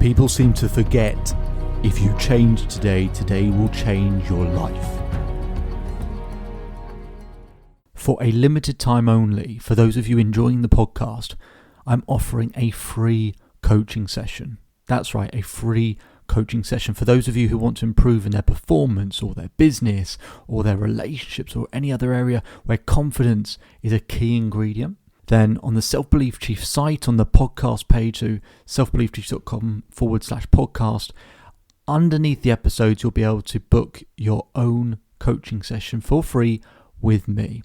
People seem to forget, if you change today, today will change your life. For a limited time only, for those of you enjoying the podcast, I'm offering a free coaching session. That's right, a free coaching session for those of you who want to improve in their performance or their business or their relationships or any other area where confidence is a key ingredient. Then on the Self Belief Chief site, on the podcast page, so selfbeliefchief.com/podcast, underneath the episodes, you'll be able to book your own coaching session for free with me.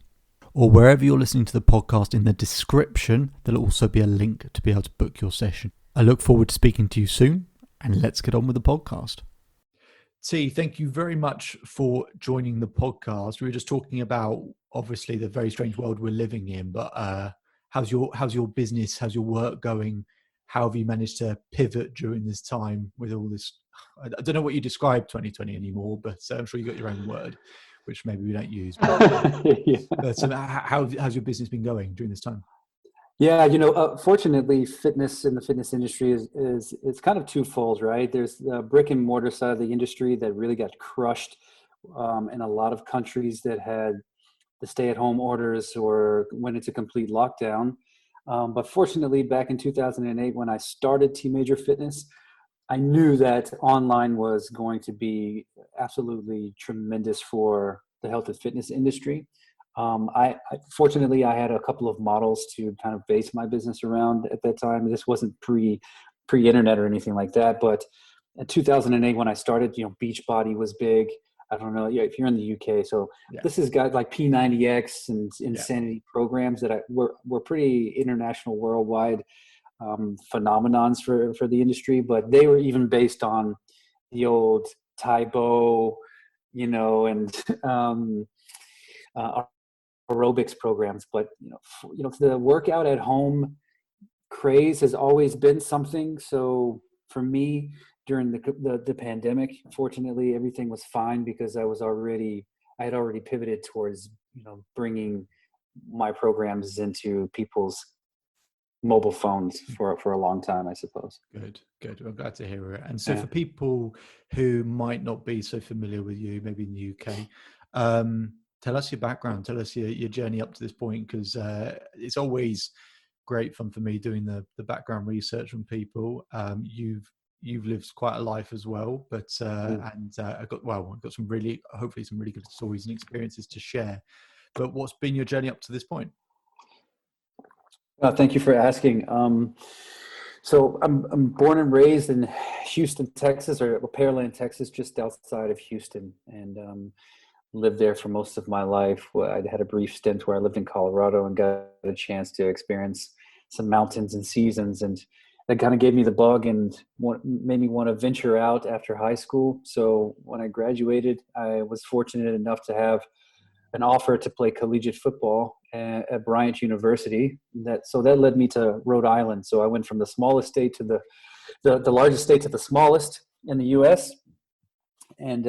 Or wherever you're listening to the podcast, in the description, there'll also be a link to be able to book your session. I look forward to speaking to you soon, and let's get on with the podcast. T, thank you very much for joining the podcast. We were just talking about, obviously, the very strange world we're living in, but how's your business, how's your work going? How have you managed to pivot during this time with all this? I don't know what you describe 2020 anymore, but I'm sure you got your own word, which maybe we don't use. Yeah. But how's your business been going during this time? Yeah, fortunately, fitness in the fitness industry is it's kind of twofold, right? There's the brick and mortar side of the industry that really got crushed in a lot of countries that had the stay-at-home orders or went into complete lockdown. But fortunately, back in 2008, when I started T Major Fitness, I knew that online was going to be absolutely tremendous for the health and fitness industry. Fortunately, I had a couple of models to kind of base my business around at that time. This wasn't pre-internet or anything like that, but in 2008 when I started, Beachbody was big. I don't know if you're in the UK. So This has got like P90X and Insanity programs that were pretty international, worldwide phenomenons for the industry, but they were even based on the old Taebo, and aerobics programs. But the workout at home craze has always been something. So for me, during the pandemic, fortunately, everything was fine because I had already pivoted towards bringing my programs into people's mobile phones for a long time, I suppose. Good. I'm glad to hear it. And so for people who might not be so familiar with you, maybe in the UK, tell us your background, tell us your journey up to this point, because it's always great fun for me doing the background research on people. You've lived quite a life as well, but I've got hopefully some really good stories and experiences to share. But what's been your journey up to this point? Thank you for asking. So I'm born and raised in Houston, Texas, or Pearland, Texas, just outside of Houston, and lived there for most of my life. I had a brief stint where I lived in Colorado and got a chance to experience some mountains and seasons, and that kind of gave me the bug and made me want to venture out after high school. So when I graduated, I was fortunate enough to have an offer to play collegiate football at Bryant University. That led me to Rhode Island. So I went from the smallest state to the largest state to the smallest in the U.S. And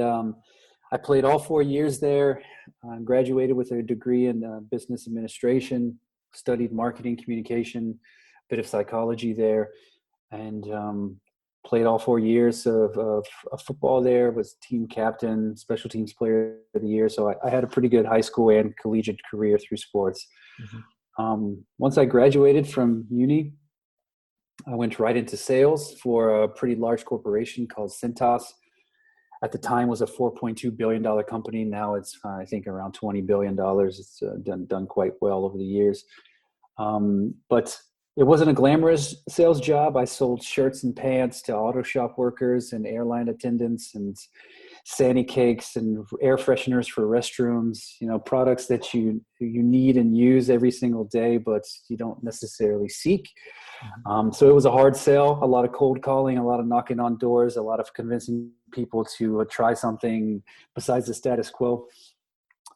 I played all 4 years there. Graduated with a degree in business administration. Studied marketing, communication, bit of psychology there, and played all 4 years of football there. Was team captain, special teams player of the year. So I had a pretty good high school and collegiate career through sports. Mm-hmm. Once I graduated from uni, I went right into sales for a pretty large corporation called Cintas. At the time was a $4.2 billion company. Now it's, I think, around $20 billion. It's done quite well over the years. But it wasn't a glamorous sales job. I sold shirts and pants to auto shop workers and airline attendants and Sandy cakes and air fresheners for restrooms, products that you need and use every single day, but you don't necessarily seek. So it was a hard sell, a lot of cold calling, a lot of knocking on doors, a lot of convincing people to try something besides the status quo.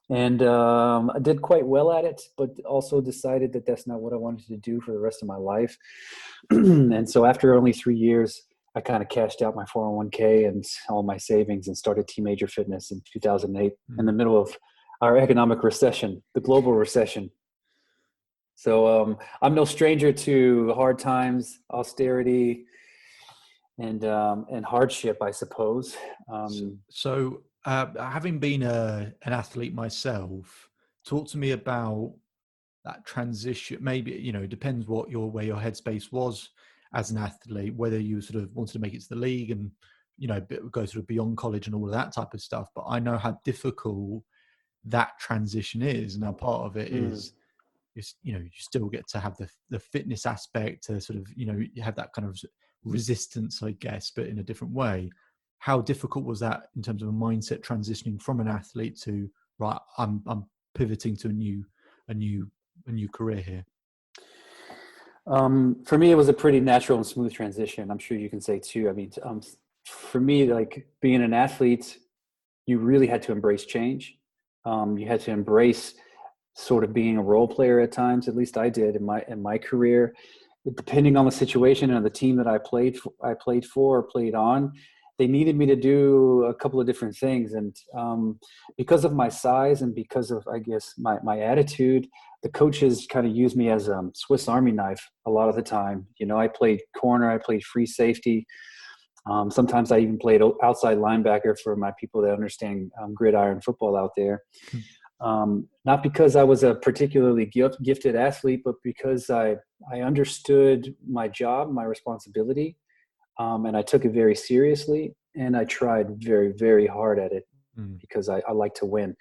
And I did quite well at it, but also decided that that's not what I wanted to do for the rest of my life. And so after only 3 years, I kind of cashed out my 401k and all my savings and started T Major Fitness in 2008 in the middle of our economic recession, the global recession. So I'm no stranger to hard times, austerity, and hardship, I suppose. Having been an athlete myself, talk to me about that transition. Maybe, it depends where your headspace was as an athlete, whether you sort of wanted to make it to the league and, go sort of beyond college and all of that type of stuff. But I know how difficult that transition is. Now, part of it is, you still get to have the fitness aspect to sort of, you have that kind of resistance, I guess, but in a different way. How difficult was that in terms of a mindset transitioning from an athlete to, right, I'm pivoting to a new career here? For me, it was a pretty natural and smooth transition. I'm sure you can say too. I mean, for me, like being an athlete, you really had to embrace change. You had to embrace sort of being a role player at times. At least I did in my career. Depending on the situation and the team that I played for or played on, they needed me to do a couple of different things. And because of my size and because of, I guess, my attitude, the coaches kind of used me as a Swiss Army knife a lot of the time. I played corner, I played free safety. Sometimes I even played outside linebacker for my people that understand gridiron football out there. Not because I was a particularly gifted athlete, but because I understood my job, my responsibility, and I took it very seriously, and I tried very, very hard at it because I like to win.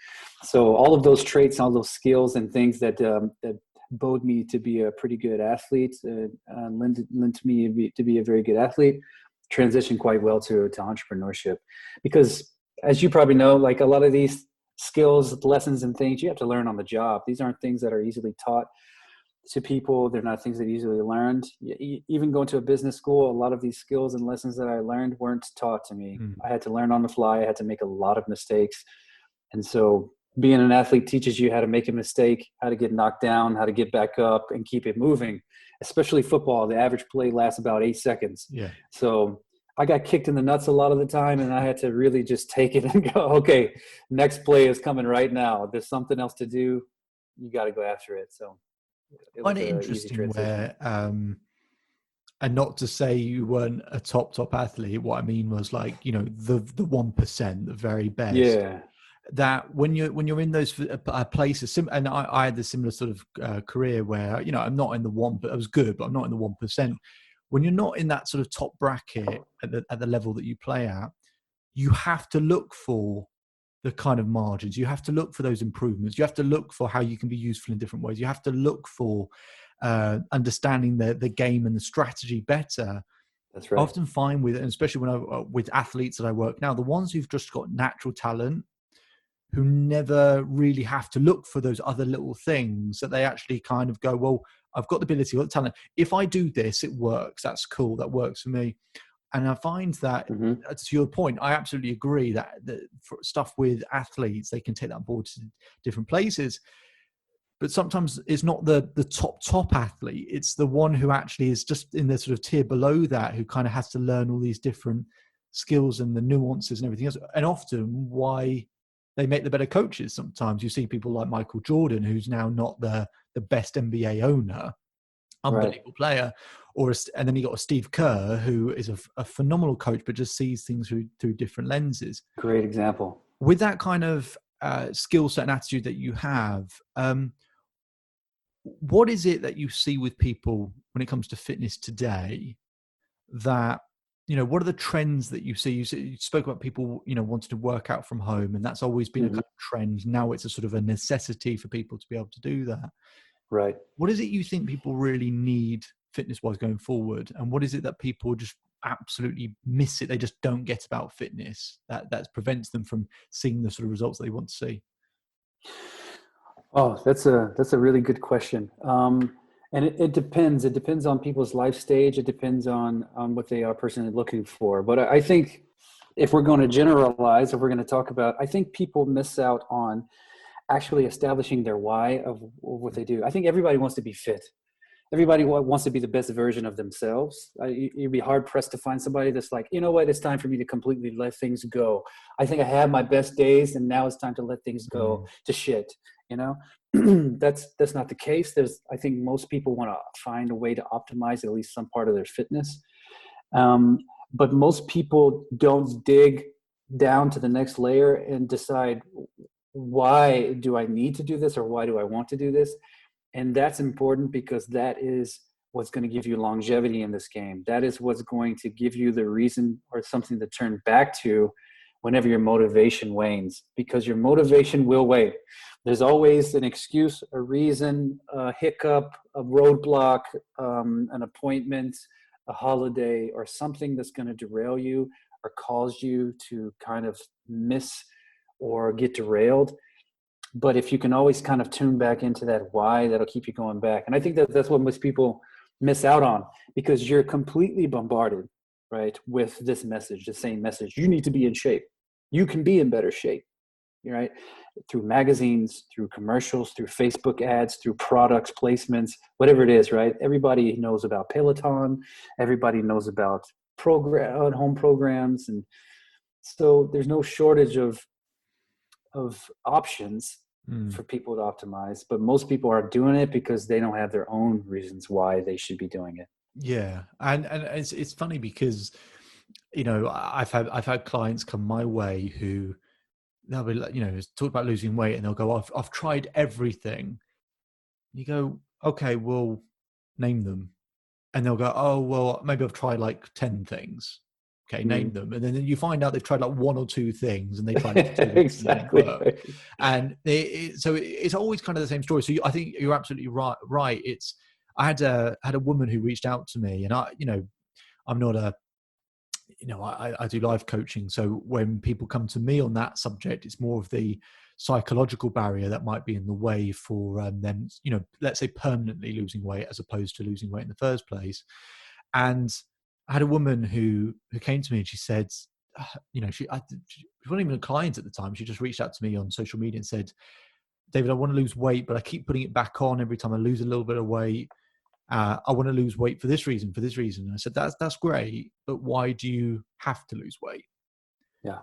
So all of those traits, all those skills and things that bode me to be a pretty good athlete, lent me to be a very good athlete, transitioned quite well to entrepreneurship. Because as you probably know, like a lot of these skills, lessons, and things you have to learn on the job. These aren't things that are easily taught to people. They're not things that are easily learned. Even going to a business school, a lot of these skills and lessons that I learned weren't taught to me. I had to learn on the fly. I had to make a lot of mistakes. And so being an athlete teaches you how to make a mistake, how to get knocked down, how to get back up and keep it moving. Especially football, the average play lasts about 8 seconds. Yeah. So I got kicked in the nuts a lot of the time, and I had to really just take it and go, okay, next play is coming right now. There's something else to do. You got to go after it. So it was an interesting where, and not to say you weren't a top athlete. What I mean was like, the 1%, the very best. Yeah. That when you're in those places, and I had the similar sort of career where, I'm not in the one, but I was good, but I'm not in the 1%. When you're not in that sort of top bracket at the level that you play at, you have to look for the kind of margins. You have to look for those improvements. You have to look for how you can be useful in different ways. You have to look for understanding the game and the strategy better. That's right. I often find with, and especially with athletes that I work now, the ones who've just got natural talent, who never really have to look for those other little things, that they actually kind of go, well, I've got the ability, I've got the talent. If I do this, it works. That's cool. That works for me. And I find that, to your point, I absolutely agree that for stuff with athletes, they can take that on board to different places. But sometimes it's not the top athlete. It's the one who actually is just in the sort of tier below that, who kind of has to learn all these different skills and the nuances and everything else. And often why they make the better coaches. Sometimes you see people like Michael Jordan, who's now not the best NBA owner, unbelievable player, and then you got a Steve Kerr, who is a phenomenal coach, but just sees things through different lenses. Great example. With that kind of skill set and attitude that you have, what is it that you see with people when it comes to fitness today that, what are the trends that you see? You spoke about people, wanting to work out from home, and that's always been a kind of trend. Now it's a sort of a necessity for people to be able to do that. Right. What is it you think people really need fitness-wise going forward? And what is it that people just absolutely miss it? They just don't get about fitness that prevents them from seeing the sort of results they want to see? Oh, that's a really good question. And it depends. It depends on people's life stage. It depends on what they are personally looking for. But I think if we're going to generalize, if we're going to talk about, I think people miss out on actually establishing their why of what they do. I think everybody wants to be fit. Everybody wants to be the best version of themselves. You'd be hard pressed to find somebody that's like, you know what, it's time for me to completely let things go. I think I had my best days, and now it's time to let things go to shit. That's not the case. I think most people want to find a way to optimize at least some part of their fitness. But most people don't dig down to the next layer and decide, why do I need to do this, or why do I want to do this? And that's important, because that is what's going to give you longevity in this game. That is what's going to give you the reason or something to turn back to whenever your motivation wanes, because your motivation will wane. There's always an excuse, a reason, a hiccup, a roadblock, an appointment, a holiday, or something that's going to derail you or cause you to kind of miss or get derailed. But if you can always kind of tune back into that why, that'll keep you going back. And I think that that's what most people miss out on, because you're completely bombarded, right, with this message, the same message. You need to be in shape. You can be in better shape, right? Through magazines, through commercials, through Facebook ads, through products, placements, whatever it is, right? Everybody knows about Peloton. Everybody knows about home programs. And so there's no shortage of options for people to optimize, but most people are doing it because they don't have their own reasons why they should be doing it. Yeah. And it's funny because, you know, I've had clients come my way who they'll be like, you know, talk about losing weight and they'll go, I've tried everything. You go, okay, well, name them. And they'll go, oh, well, maybe I've tried like 10 things. Okay, name them. And then you find out they've tried like one or two things and they tried it for 2 weeks. Exactly. And so it's always kind of the same story. So I think you're absolutely right. I had a woman who reached out to me, and I'm not I do life coaching. So when people come to me on that subject, it's more of the psychological barrier that might be in the way for them, you know, let's say permanently losing weight as opposed to losing weight in the first place. And I had a woman who came to me and she said, you know, she wasn't even a client at the time. She just reached out to me on social media and said, David, I want to lose weight, but I keep putting it back on every time I lose a little bit of weight. I want to lose weight for this reason, for this reason. And I said, that's great, but why do you have to lose weight? Yeah.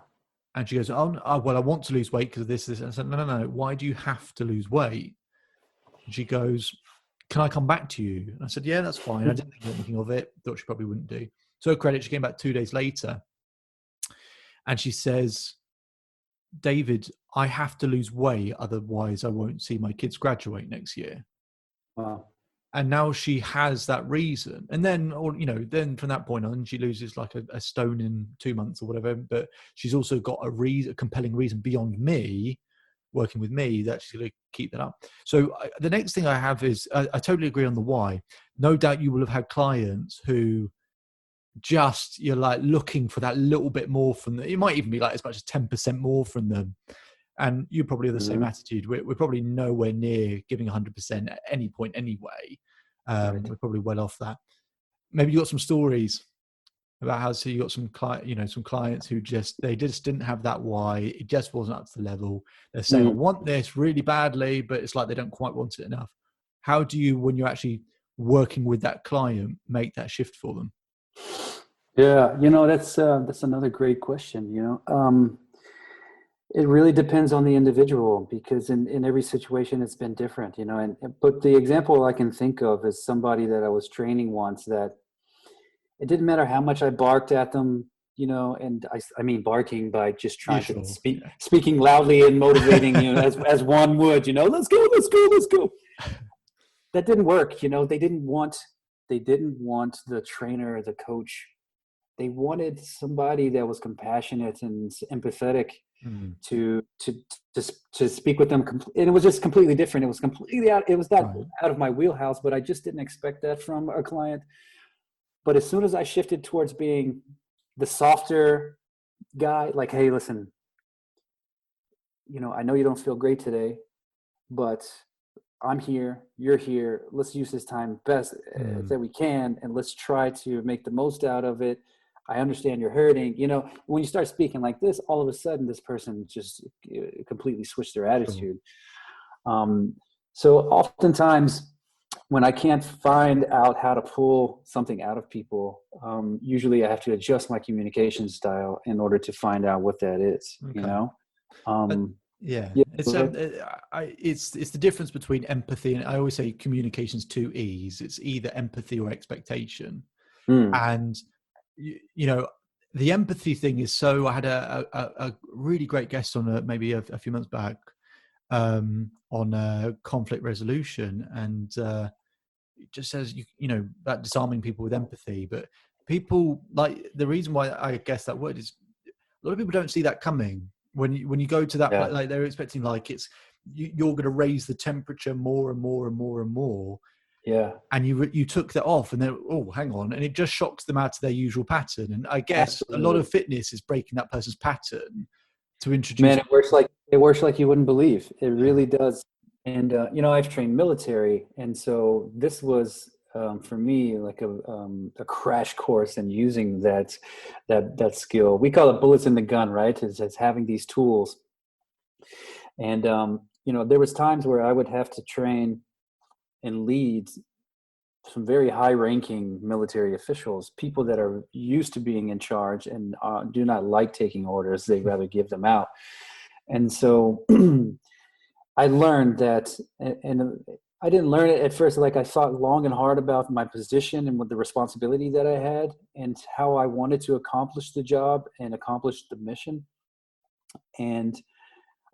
And she goes, well, I want to lose weight because of this. And I said, no. Why do you have to lose weight? And she goes, can I come back to you? And I said, yeah, that's fine. I didn't think anything of it. Thought she probably wouldn't do. So her credit, she came back 2 days later. And she says, David, I have to lose weight. Otherwise, I won't see my kids graduate next year. Wow. And now she has that reason. And then, then from that point on, she loses like a stone in 2 months or whatever. But she's also got a compelling reason beyond me, working with me, that she's going to keep that up. So the next thing I have is, I totally agree on the why. No doubt you will have had clients who you're like looking for that little bit more from them. It might even be like as much as 10% more from them. And you probably have the same attitude. We're probably nowhere near giving 100% at any point anyway. Right. We're probably well off that. Maybe you got some stories about how you got some clients who they just didn't have that why. It just wasn't up to the level. They're saying, I want this really badly, but it's like they don't quite want it enough. How do you, when you're actually working with that client, make that shift for them? Yeah, that's another great question. It really depends on the individual, because in every situation it's been different, but the example I can think of is somebody that I was training once, that it didn't matter how much I barked at them, and I mean barking by just trying to speaking loudly and motivating, as one would, let's go. That didn't work. They didn't want the trainer, the coach. They wanted somebody that was compassionate and empathetic to speak with them, and it was just completely different. It was completely out. It was out of my wheelhouse, but I just didn't expect that from a client. But as soon as I shifted towards being the softer guy, like, hey, listen, I know you don't feel great today, but I'm here, you're here. Let's use this time best that we can, and let's try to make the most out of it. I understand you're hurting. When you start speaking like this, all of a sudden this person just completely switched their attitude. So oftentimes when I can't find out how to pull something out of people, usually I have to adjust my communication style in order to find out what that is, Yeah, it's the difference between empathy, and I always say communication's 2 E's. It's either empathy or expectation. And the empathy thing is so. I had a really great guest on maybe a few months back on conflict resolution, and it just says you know about disarming people with empathy. But people like the reason why I guess that word is a lot of people don't see that coming when you go to that Yeah. like they're expecting like you're going to raise the temperature more and more and more and more. Yeah. And you took that off, and then hang on, and it just shocks them out of their usual pattern. And I guess a lot Absolutely. of fitness is breaking that person's pattern to introduce. Man, it works like you wouldn't believe. It really does. And you know, I've trained military, and so this was for me like a crash course in using that skill. We call it bullets in the gun, right? It's having these tools. And you know, there was times where I would have to train and lead some very high-ranking military officials, people that are used to being in charge and do not like taking orders. They'd rather give them out. And so I learned that, and I didn't learn it at first. Like I thought long and hard about my position and with the responsibility that I had and how I wanted to accomplish the job and accomplish the mission. And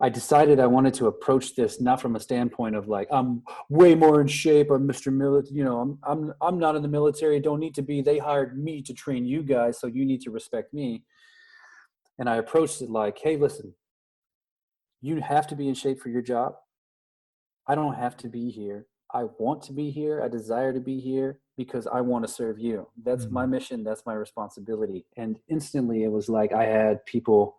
I decided I wanted to approach this not from a standpoint of like I'm way more in shape. I'm Mr. Military. You know, I'm not in the military. Don't need to be. They hired me to train you guys, so you need to respect me. And I approached it like, hey, listen, you have to be in shape for your job. I don't have to be here. I want to be here. I desire to be here because I want to serve you. That's my mission. That's my responsibility. And instantly, it was like I had people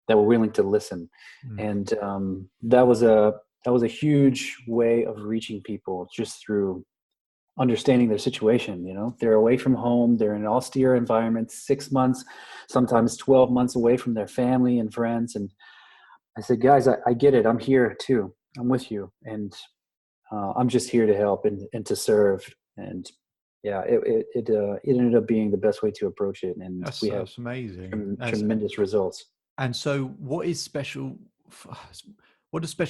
that were willing to listen, and that was a huge way of reaching people just through understanding their situation. You know, they're away from home, they're in an austere environment, 6 months, sometimes 12 months away from their family and friends. And I said, guys, I get it. I'm here too. I'm with you, and I'm just here to help and to serve. And yeah, it ended up being the best way to approach it, and we have That's amazing. tremendous results. And so, what does special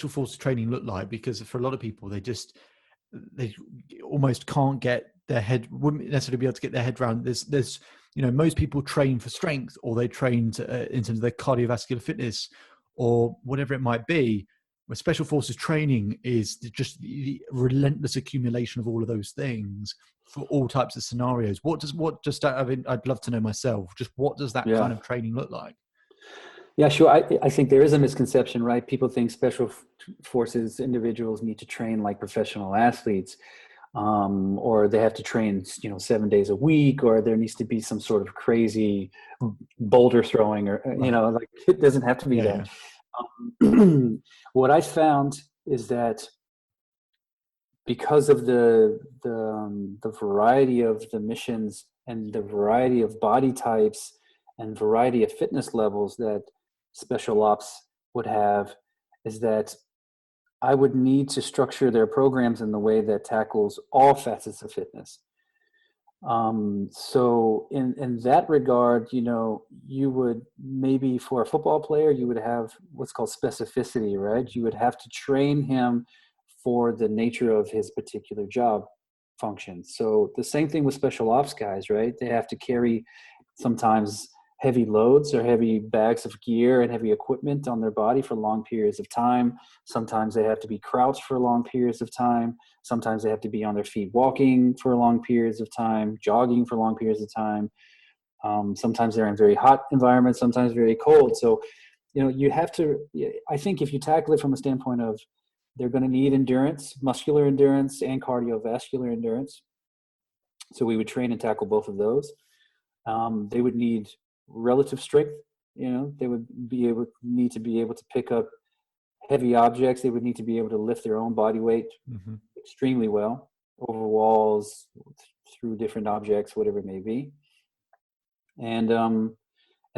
forces training look like? Because for a lot of people, they almost can't get their head, wouldn't necessarily be able to get their head around. There's you know, most people train for strength, or they train in terms of their cardiovascular fitness, or whatever it might be. Where special forces training is just the relentless accumulation of all of those things for all types of scenarios. I'd love to know myself. Just what does that kind of training look like? Yeah, sure. I think there is a misconception, right? People think special forces individuals need to train like professional athletes, or they have to train, 7 days a week, or there needs to be some sort of crazy boulder throwing, or like it doesn't have to be that. What I found is that because of the variety of the missions and the variety of body types and variety of fitness levels that special ops would have, is that I would need to structure their programs in the way that tackles all facets of fitness. So in that regard, you would maybe, for a football player, you would have what's called specificity, right? You would have to train him for the nature of his particular job function. So the same thing with special ops guys, right? They have to carry sometimes heavy loads or heavy bags of gear and heavy equipment on their body for long periods of time. Sometimes they have to be crouched for long periods of time. Sometimes they have to be on their feet walking for long periods of time, jogging for long periods of time. Sometimes they're in very hot environments, sometimes very cold. So, you have to, I think if you tackle it from a standpoint of they're going to need endurance, muscular endurance and cardiovascular endurance. So we would train and tackle both of those. They would need relative strength. They would need to be able to pick up heavy objects. They would need to be able to lift their own body weight extremely well over walls, through different objects, whatever it may be. And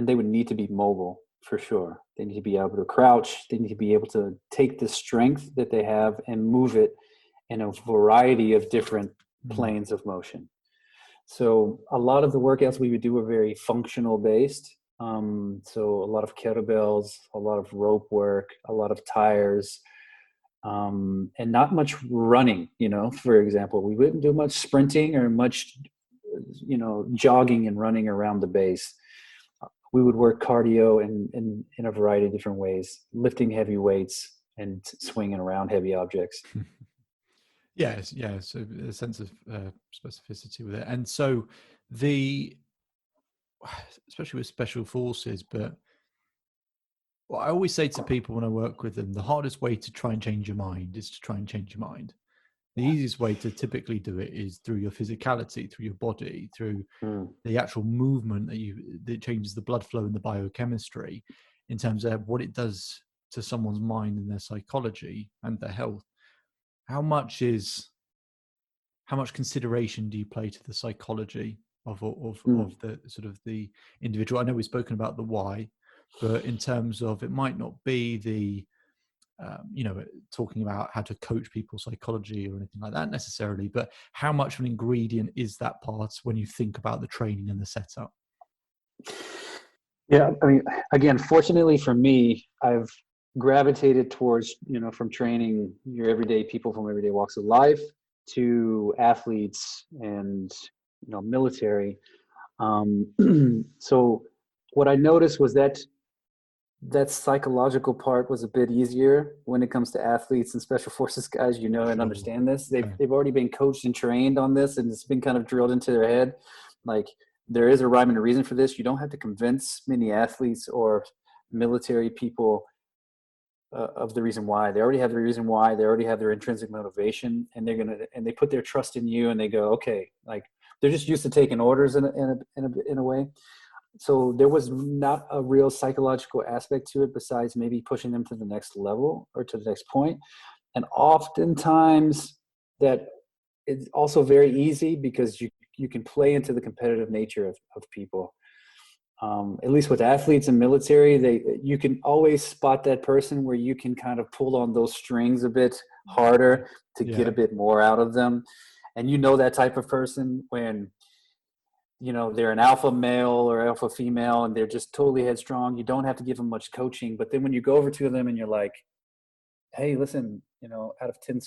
they would need to be mobile for sure. They need to be able to crouch. They need to be able to take the strength that they have and move it in a variety of different planes of motion. So a lot of the workouts we would do are very functional based. So a lot of kettlebells, a lot of rope work, a lot of tires, and not much running. For example, we wouldn't do much sprinting or much, jogging and running around the base. we would work cardio in a variety of different ways, lifting heavy weights and swinging around heavy objects. Yes, yeah. So a sense of specificity with it, and so especially with special forces. But what I always say to people when I work with them, the hardest way to try and change your mind is to try and change your mind. The easiest way to typically do it is through your physicality, through your body, through the actual movement that changes the blood flow and the biochemistry, in terms of what it does to someone's mind and their psychology and their health. How much consideration do you play to the psychology of the sort of the individual? I know we've spoken about the why, but in terms of, it might not be the talking about how to coach people's psychology or anything like that necessarily, but how much of an ingredient is that part when you think about the training and the setup? Yeah, I mean, again, fortunately for me, I've gravitated towards, from training your everyday people from everyday walks of life to athletes and, military. So what I noticed was that psychological part was a bit easier when it comes to athletes and special forces guys, and understand this. They've already been coached and trained on this, and it's been kind of drilled into their head. Like, there is a rhyme and a reason for this. You don't have to convince many athletes or military people of the reason why. They already have the reason why. They already have their intrinsic motivation, and they put their trust in you, and they go, okay, like, they're just used to taking orders in a way. So there was not a real psychological aspect to it, besides maybe pushing them to the next level or to the next point. And oftentimes that it's also very easy because you can play into the competitive nature of people. At least with athletes and military, you can always spot that person where you can kind of pull on those strings a bit harder to get a bit more out of them. And that type of person when, they're an alpha male or alpha female and they're just totally headstrong. You don't have to give them much coaching. But then when you go over to them and you're like, hey, listen, out of 10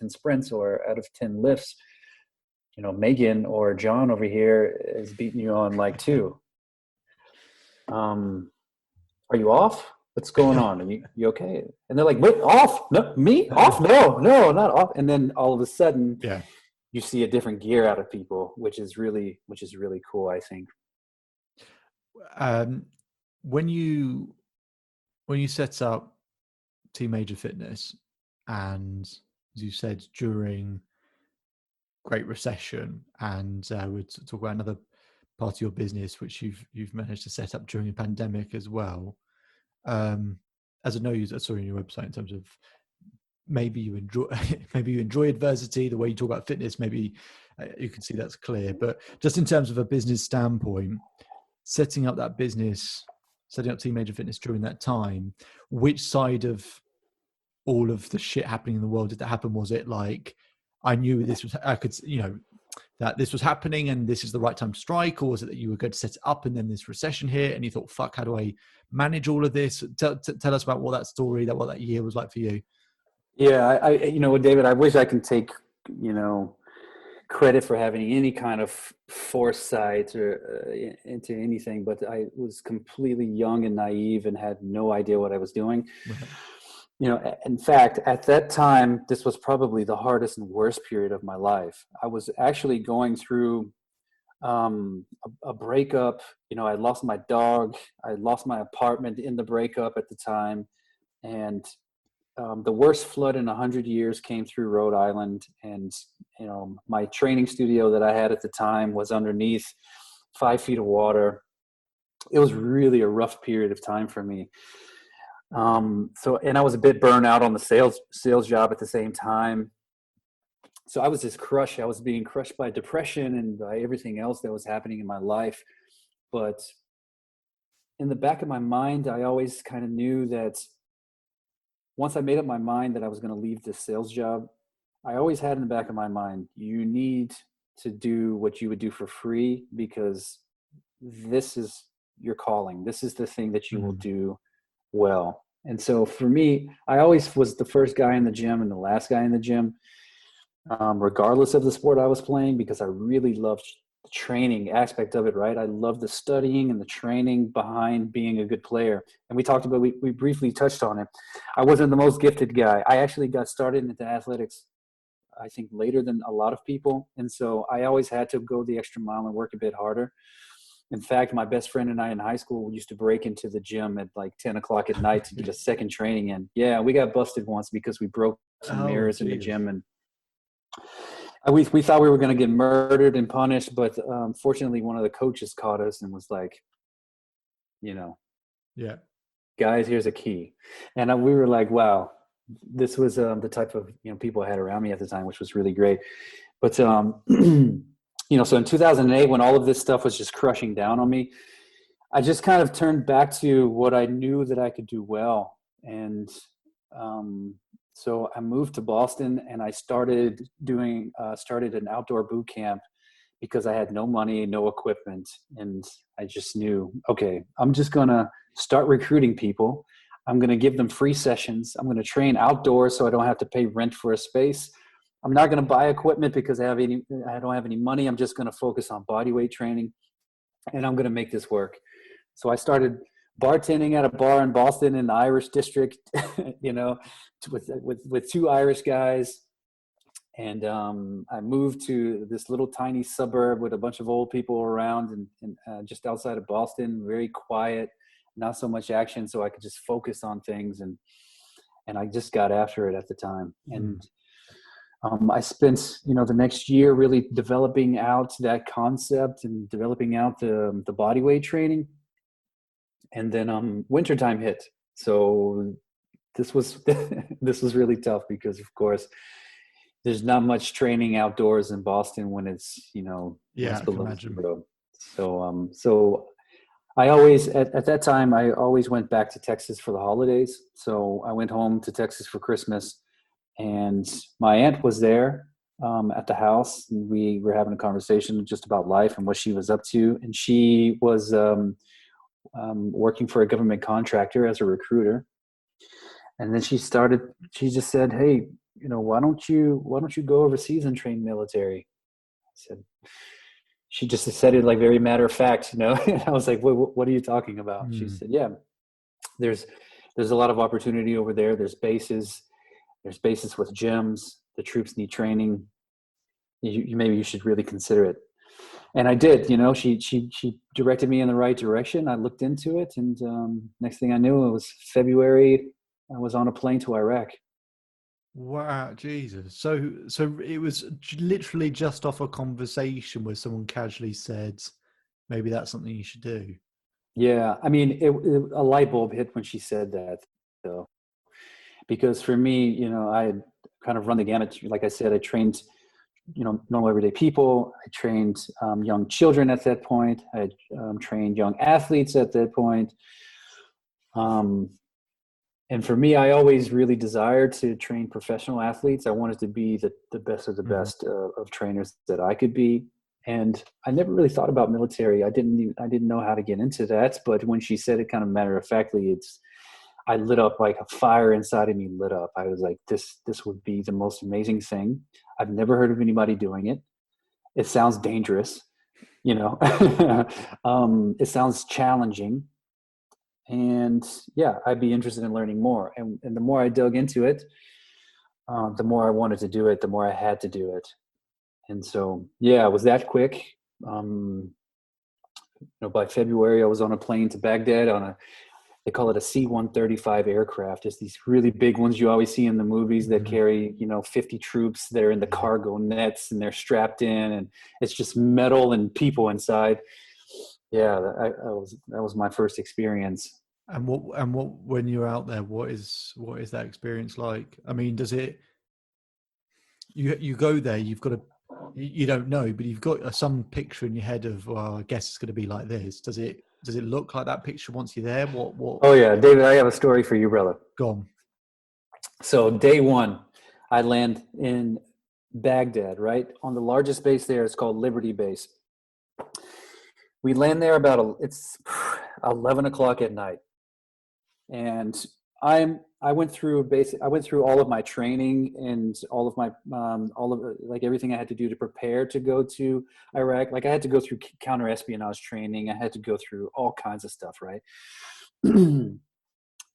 sprints or out of 10 lifts, Megan or John over here is beating you on like 2. Are you off? What's going on? Are you okay? And they're like, what, off? No, me? Off? No, not off. And then all of a sudden, you see a different gear out of people, which is really cool, I think. When you set up Team Major Fitness, and as you said, during Great Recession, and we'll talk about another part of your business which you've managed to set up during a pandemic as well. As I know, I saw on your website in terms of maybe you enjoy adversity, the way you talk about fitness, maybe you can see that's clear. But just in terms of a business standpoint, setting up Team Major Fitness during that time, which side of all of the shit happening in the world did that happen? Was it like, I knew that this was happening and this is the right time to strike, or was it that you were going to set it up and then this recession hit and you thought, fuck, how do I manage all of this? Tell us about what that year was like for you. Yeah, I David, I wish I can take, credit for having any kind of foresight or into anything, but I was completely young and naive and had no idea what I was doing. Right. In fact, at that time, this was probably the hardest and worst period of my life. I was actually going through a breakup. I lost my dog. I lost my apartment in the breakup at the time. And the worst flood in 100 years came through Rhode Island. And, my training studio that I had at the time was underneath 5 feet of water. It was really a rough period of time for me. And I was a bit burnt out on the sales job at the same time. So I was just crushed. I was being crushed by depression and by everything else that was happening in my life. But in the back of my mind, I always kind of knew that once I made up my mind that I was going to leave this sales job, I always had in the back of my mind, you need to do what you would do for free, because this is your calling. This is the thing that you will do well. And so for me, I always was the first guy in the gym and the last guy in the gym, regardless of the sport I was playing, because I really loved training aspect of it, right? I love the studying and the training behind being a good player. And we briefly touched on it. I wasn't the most gifted guy. I actually got started into athletics, I think, later than a lot of people. And so I always had to go the extra mile and work a bit harder. In fact, my best friend and I in high school used to break into the gym at like 10 o'clock at night to get a second training in. Yeah, we got busted once because we broke some mirrors in the gym, and we thought we were going to get murdered and punished. But fortunately, one of the coaches caught us and was like, yeah, guys, here's a key. And we were like, wow, this was the type of people I had around me at the time, which was really great. But so in 2008, when all of this stuff was just crushing down on me, I just kind of turned back to what I knew that I could do well. And so I moved to Boston, and I started an outdoor boot camp because I had no money, no equipment. And I just knew, okay, I'm just going to start recruiting people. I'm going to give them free sessions. I'm going to train outdoors so I don't have to pay rent for a space. I'm not going to buy equipment because I don't have any money. I'm just going to focus on body weight training, and I'm going to make this work. So I started bartending at a bar in Boston in the Irish district, with two Irish guys. And I moved to this little tiny suburb with a bunch of old people around, and just outside of Boston, very quiet, not so much action, so I could just focus on things. And I just got after it at the time. And I spent, the next year really developing out that concept and developing out the body weight training. And then wintertime hit. So this was really tough because, of course, there's not much training outdoors in Boston when it's, it's below zero. So I always, at that time, I always went back to Texas for the holidays. So I went home to Texas for Christmas. And my aunt was there at the house, and we were having a conversation just about life and what she was up to. And she was working for a government contractor as a recruiter. And then she just said, hey, why don't you go overseas and train military? I said, she just said it like very matter of fact, I was like, what are you talking about? She said, yeah, there's a lot of opportunity over there. There's bases with gyms. The troops need training. Maybe you should really consider it. And I did. She directed me in the right direction. I looked into it, and next thing I knew, it was February. I was on a plane to Iraq. Wow, Jesus! So it was literally just off a conversation where someone casually said, "Maybe that's something you should do." Yeah, I mean, a light bulb hit when she said that, though. Because for me, I had kind of run the gamut. Like I said, I trained, normal everyday people. I trained young children at that point. I trained young athletes at that point. And for me, I always really desired to train professional athletes. I wanted to be the best of the best of trainers that I could be. And I never really thought about military. I didn't know how to get into that. But when she said it kind of matter of factly, I lit up, like a fire inside of me lit up. I was like, this would be the most amazing thing. I've never heard of anybody doing it. It sounds dangerous, it sounds challenging. And yeah, I'd be interested in learning more. And the more I dug into it, the more I wanted to do it, the more I had to do it. And so, yeah, it was that quick. By February, I was on a plane to Baghdad they call it a C-135 aircraft. It's these really big ones you always see in the movies that carry, 50 troops. They're in the cargo nets and they're strapped in, and it's just metal and people inside. Yeah, that was my first experience. And what when you're out there, what is that experience like? I mean, does it? You go there, you don't know, but you've got some picture in your head of, well, I guess it's going to be like this. Does it look like that picture once you're there? What? Oh yeah, David, I have a story for you, brother. Go on. So day one, I land in Baghdad, right? On the largest base there. It's called Liberty Base. We land there it's 11 o'clock at night. And I went through all of my training and all of my like everything I had to do to prepare to go to Iraq. Like I had to go through counter espionage training. I had to go through all kinds of stuff, right?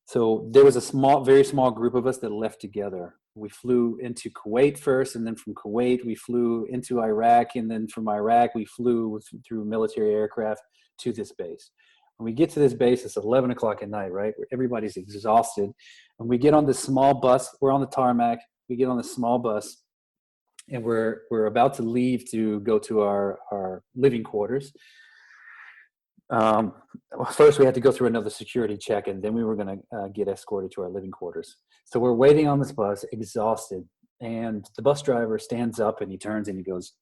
So there was a very small group of us that left together. We flew into Kuwait first, and then from Kuwait we flew into Iraq, and then from Iraq we flew through military aircraft to this base. When we get to this base, it's 11 o'clock at night, right? Everybody's exhausted. And we get on this small bus. We're on the tarmac. We get on this small bus, and we're about to leave to go to our living quarters. First, we had to go through another security check, and then we were going to get escorted to our living quarters. So we're waiting on this bus, exhausted. And the bus driver stands up, and he turns and he goes,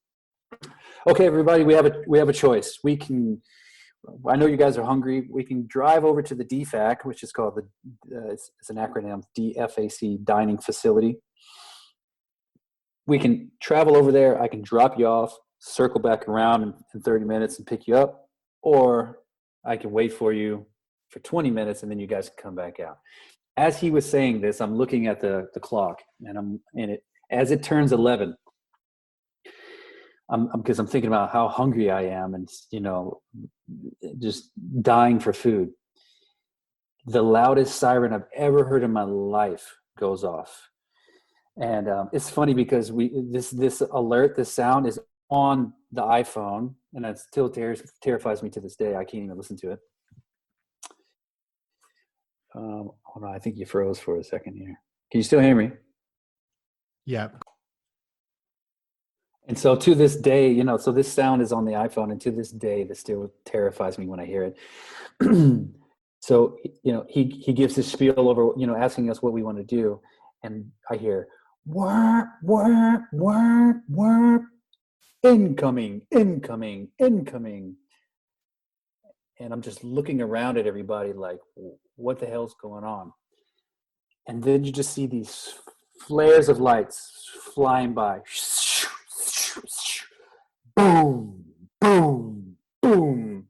"Okay, everybody, we have a choice. I know you guys are hungry. We can drive over to the DFAC, which is called it's an acronym, DFAC, Dining Facility. We can travel over there. I can drop you off, circle back around in 30 minutes and pick you up, or I can wait for you for 20 minutes and then you guys can come back out." As he was saying this, I'm looking at the clock, and I'm in it as it turns 11. Because I'm thinking about how hungry I am, and just dying for food. The loudest siren I've ever heard in my life goes off, and it's funny because this alert, this sound is on the iPhone, and it still terrifies me to this day. I can't even listen to it. Hold on, I think you froze for a second here. Can you still hear me? Yeah. And so to this day, so this sound is on the iPhone, and to this day, this still terrifies me when I hear it. So, he gives his spiel over, asking us what we want to do. And I hear, "Work, work, work, work, incoming, incoming, incoming." And I'm just looking around at everybody like, what the hell's going on? And then you just see these flares of lights flying by. Boom, boom, boom.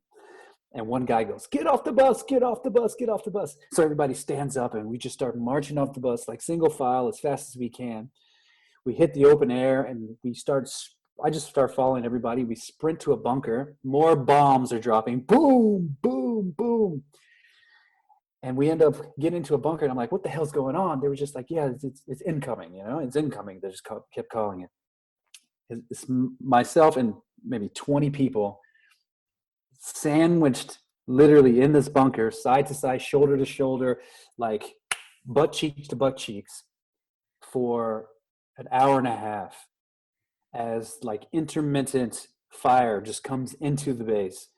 And one guy goes, "Get off the bus, get off the bus, get off the bus." So everybody stands up, and we just start marching off the bus like single file as fast as we can. We hit the open air, and I just start following everybody. We sprint to a bunker. More bombs are dropping. Boom, boom, boom. And we end up getting into a bunker, and I'm like, what the hell's going on? They were just like, "Yeah, it's incoming, it's incoming." They just kept calling it. It's myself and maybe 20 people sandwiched literally in this bunker, side to side, shoulder to shoulder, like butt cheeks to butt cheeks, for an hour and a half, as like intermittent fire just comes into the base.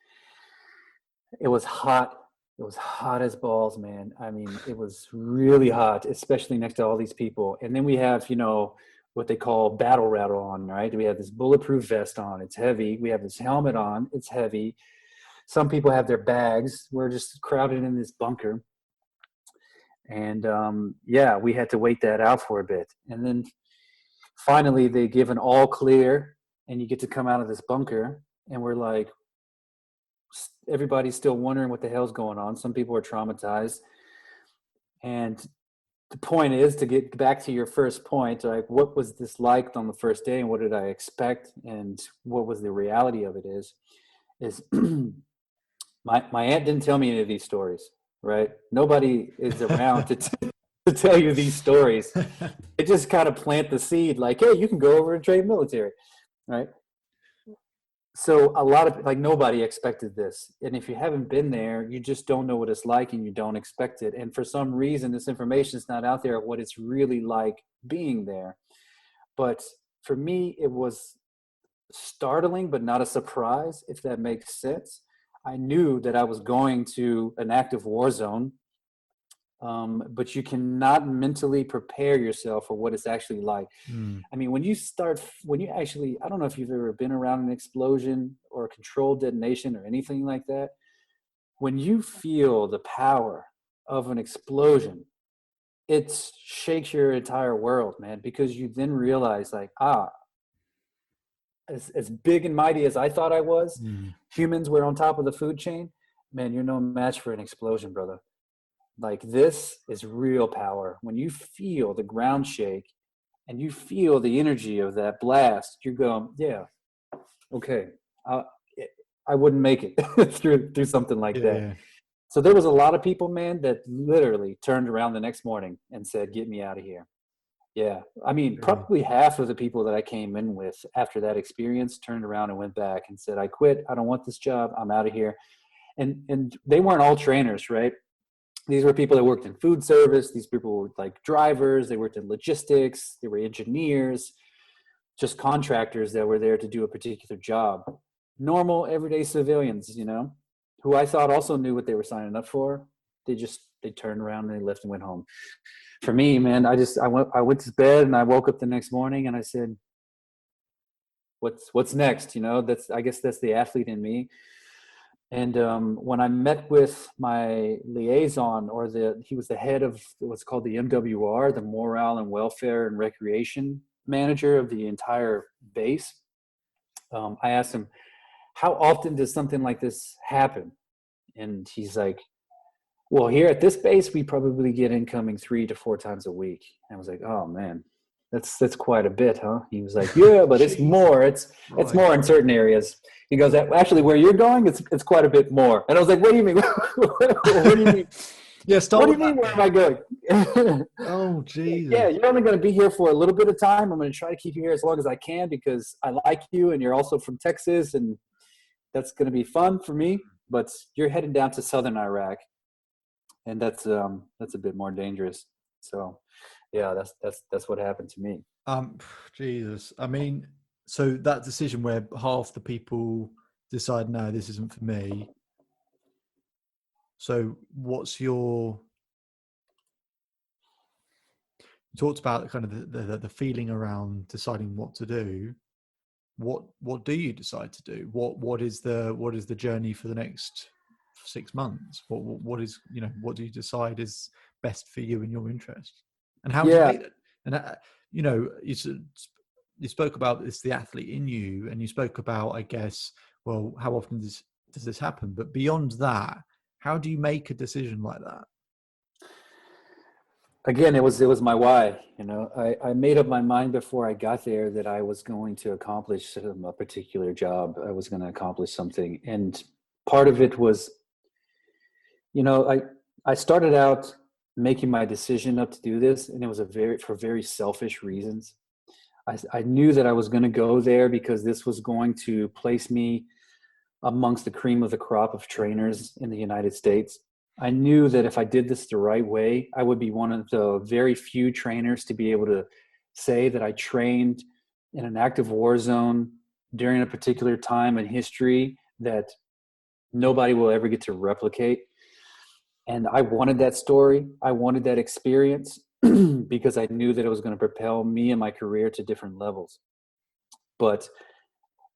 It was hot. It was hot as balls, man. I mean, it was really hot, especially next to all these people. And then we have, what they call battle rattle on, right? We have this bulletproof vest on. It's heavy. We have this helmet on. It's heavy. Some people have their bags. We're just crowded in this bunker. And we had to wait that out for a bit. And then finally they give an all clear, and you get to come out of this bunker. And we're like, everybody's still wondering what the hell's going on. Some people are traumatized. And the point is, to get back to your first point, like, what was this like on the first day, and what did I expect, and what was the reality of it is my aunt didn't tell me any of these stories, right? Nobody is around to tell you these stories. They just kind of plant the seed like, hey, you can go over and train military, right? So nobody expected this. And if you haven't been there, you just don't know what it's like, and you don't expect it. And for some reason, this information is not out there of what it's really like being there. But for me, it was startling, but not a surprise, if that makes sense. I knew that I was going to an active war zone, but you cannot mentally prepare yourself for what it's actually like. I mean, when you actually, I don't know if you've ever been around an explosion or a controlled detonation or anything like that. When you feel the power of an explosion, it shakes your entire world, man, because you then realize like, as big and mighty as I thought I was, humans were on top of the food chain. Man, you're no match for an explosion, brother. Like, this is real power. When you feel the ground shake and you feel the energy of that blast, you're going, yeah, okay, I, I wouldn't make it through something like that. Yeah. So there was a lot of people, man, that literally turned around the next morning and said, "Get me out of here." Yeah, I mean, Really. probably half of the people that I came in with after that experience turned around and went back and said, "I quit. I don't want this job. I'm out of here." And they weren't all trainers, right? These were people that worked in food service. These people were like drivers. They worked in logistics. They were engineers, just contractors that were there to do a particular job. Normal, everyday civilians, who I thought also knew what they were signing up for. They turned around and they left and went home. For me, man, I went to bed and I woke up the next morning and I said, what's next? I guess that's the athlete in me. And when I met with my liaison, he was the head of what's called the MWR, the Morale and Welfare and Recreation Manager of the entire base. I asked him, how often does something like this happen? And he's like, well, here at this base, we probably get incoming 3 to 4 times a week. And I was like, oh man, that's quite a bit, huh? He was like, yeah, but it's more. It's more in certain areas. He goes, actually, where you're going, it's quite a bit more. And I was like, what do you mean? What do you mean? Yeah, what do you mean? Where am I going? Oh, Jesus. Yeah, you're only going to be here for a little bit of time. I'm going to try to keep you here as long as I can because I like you, and you're also from Texas, and that's going to be fun for me. But you're heading down to southern Iraq, and that's a bit more dangerous. So, yeah, that's what happened to me. Jesus. I mean, so that decision where half the people decide, no, this isn't for me. So what's you talked about kind of the feeling around deciding what to do. What do you decide to do? What is the journey for the next 6 months? What is, what do you decide is best for you and your interest? And how do you make it? And you spoke about it's the athlete in you, and you spoke about, I guess, well, how often does this happen? But beyond that, how do you make a decision like that? Again, it was my why. I made up my mind before I got there that I was going to accomplish a particular job. I was going to accomplish something, and part of it was, I started out making my decision up to do this, and it was for very selfish reasons. I knew that I was going to go there because this was going to place me amongst the cream of the crop of trainers in the United States. I knew that if I did this the right way, I would be one of the very few trainers to be able to say that I trained in an active war zone during a particular time in history that nobody will ever get to replicate. And I wanted that story. I wanted that experience because I knew that it was going to propel me and my career to different levels. But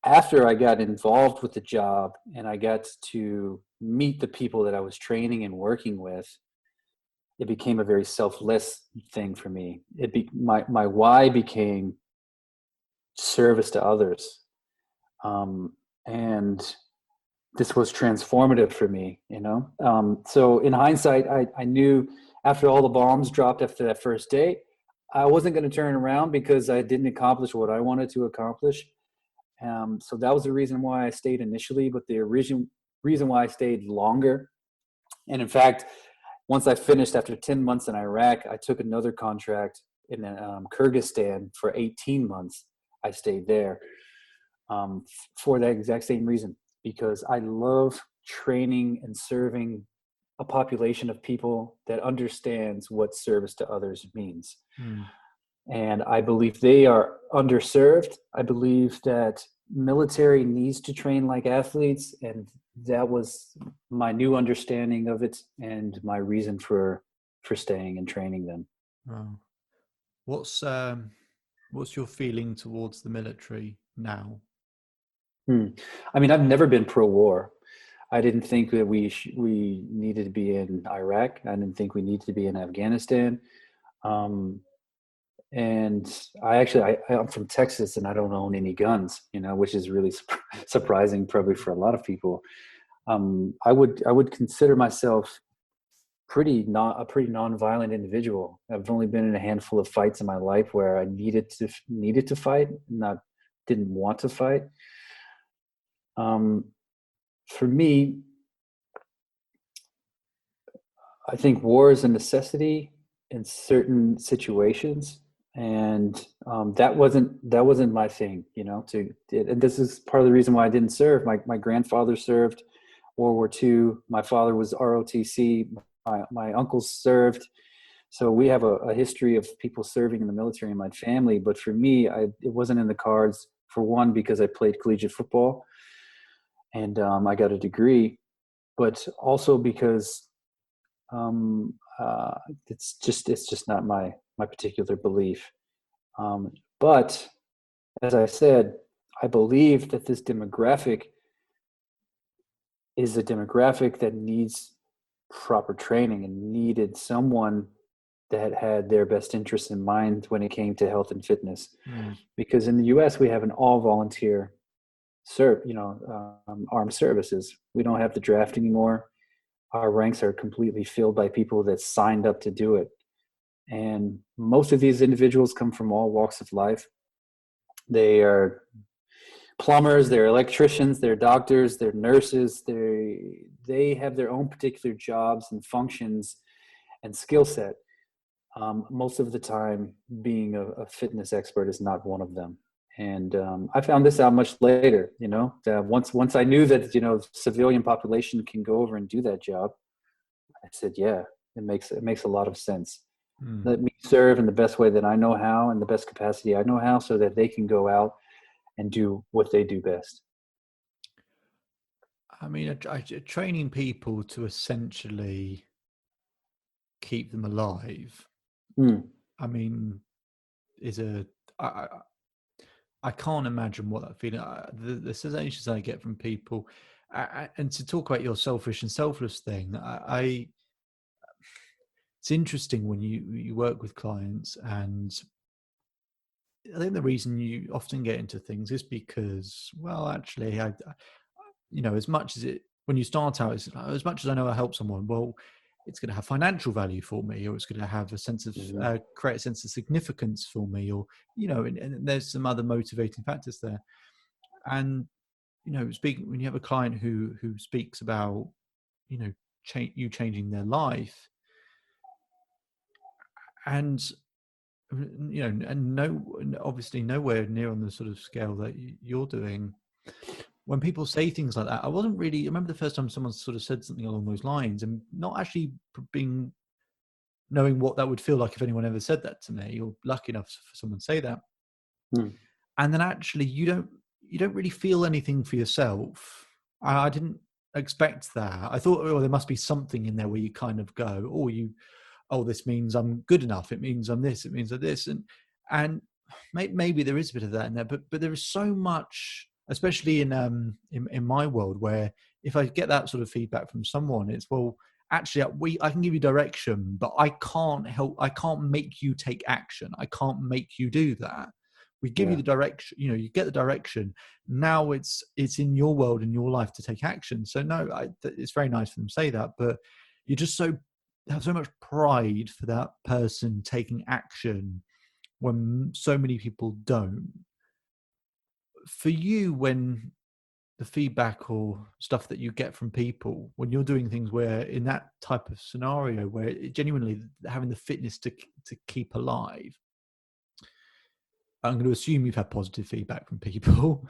after I got involved with the job and I got to meet the people that I was training and working with, it became a very selfless thing for me. My why became service to others. And this was transformative for me, So in hindsight, I knew after all the bombs dropped after that first day, I wasn't going to turn around because I didn't accomplish what I wanted to accomplish. So that was the reason why I stayed initially, but the reason why I stayed longer. And in fact, once I finished after 10 months in Iraq, I took another contract in Kyrgyzstan for 18 months. I stayed there for that exact same reason, because I love training and serving a population of people that understands what service to others means. And I believe they are underserved. I believe that military needs to train like athletes, and that was my new understanding of it and my reason for staying and training them. Wow. What's your feeling towards the military now? I mean, I've never been pro-war. I didn't think that we needed to be in Iraq. I didn't think we needed to be in Afghanistan. And I'm from Texas and I don't own any guns, which is really surprising probably for a lot of people. I would consider myself a pretty non-violent individual. I've only been in a handful of fights in my life where I needed to fight, not didn't want to fight. For me, I think war is a necessity in certain situations, and that wasn't my thing, and this is part of the reason why I didn't serve. My grandfather served World War II. My father was ROTC. My uncles served. So we have a history of people serving in the military in my family. But for me, it wasn't in the cards, for one, because I played collegiate football and I got a degree, but also because it's just not my particular belief. But as I said, I believe that this demographic is a demographic that needs proper training and needed someone that had their best interests in mind when it came to health and fitness. Because in the US, we have an all volunteer armed services. We don't have the draft anymore. Our ranks are completely filled by people that signed up to do it. And most of these individuals come from all walks of life. They are plumbers, they're electricians, they're doctors, they're nurses. They have their own particular jobs and functions and skill set. Most of the time, being a fitness expert is not one of them. And I found this out much later, that once I knew that, civilian population can go over and do that job, I said, yeah, it makes a lot of sense. Let me serve in the best way that I know how, and the best capacity I know how, so that they can go out and do what they do best. I mean, training people to essentially keep them alive, I mean, I can't imagine what that feeling, the sensations I get from people, and to talk about your selfish and selfless thing, it's interesting when you work with clients, and I think the reason you often get into things is because, well, actually, as much as when you start out, it's as much as I know I help someone, well, it's going to have financial value for me, or it's going to have a sense of create a sense of significance for me, or and there's some other motivating factors there. And when you have a client who speaks about you changing their life, and and obviously nowhere near on the sort of scale that you're doing. When people say things like that, I remember the first time someone sort of said something along those lines, and not actually knowing what that would feel like if anyone ever said that to me, or lucky enough for someone to say that. And then actually you don't really feel anything for yourself. I didn't expect that. I thought, there must be something in there where you kind of go, this means I'm good enough. It means I'm this. It means I'm this. And maybe there is a bit of that in there, but there is so much, especially in my world, where if I get that sort of feedback from someone, it's, well, actually, I can give you direction, but I can't make you take action. I can't make you do that. We give you the direction, you get the direction. Now it's in your world, in your life, to take action. So no, it's very nice for them to say that, but you just have so much pride for that person taking action when so many people don't. For you, when the feedback or stuff that you get from people, when you're doing things where in that type of scenario where genuinely having the fitness to keep alive, I'm going to assume you've had positive feedback from people.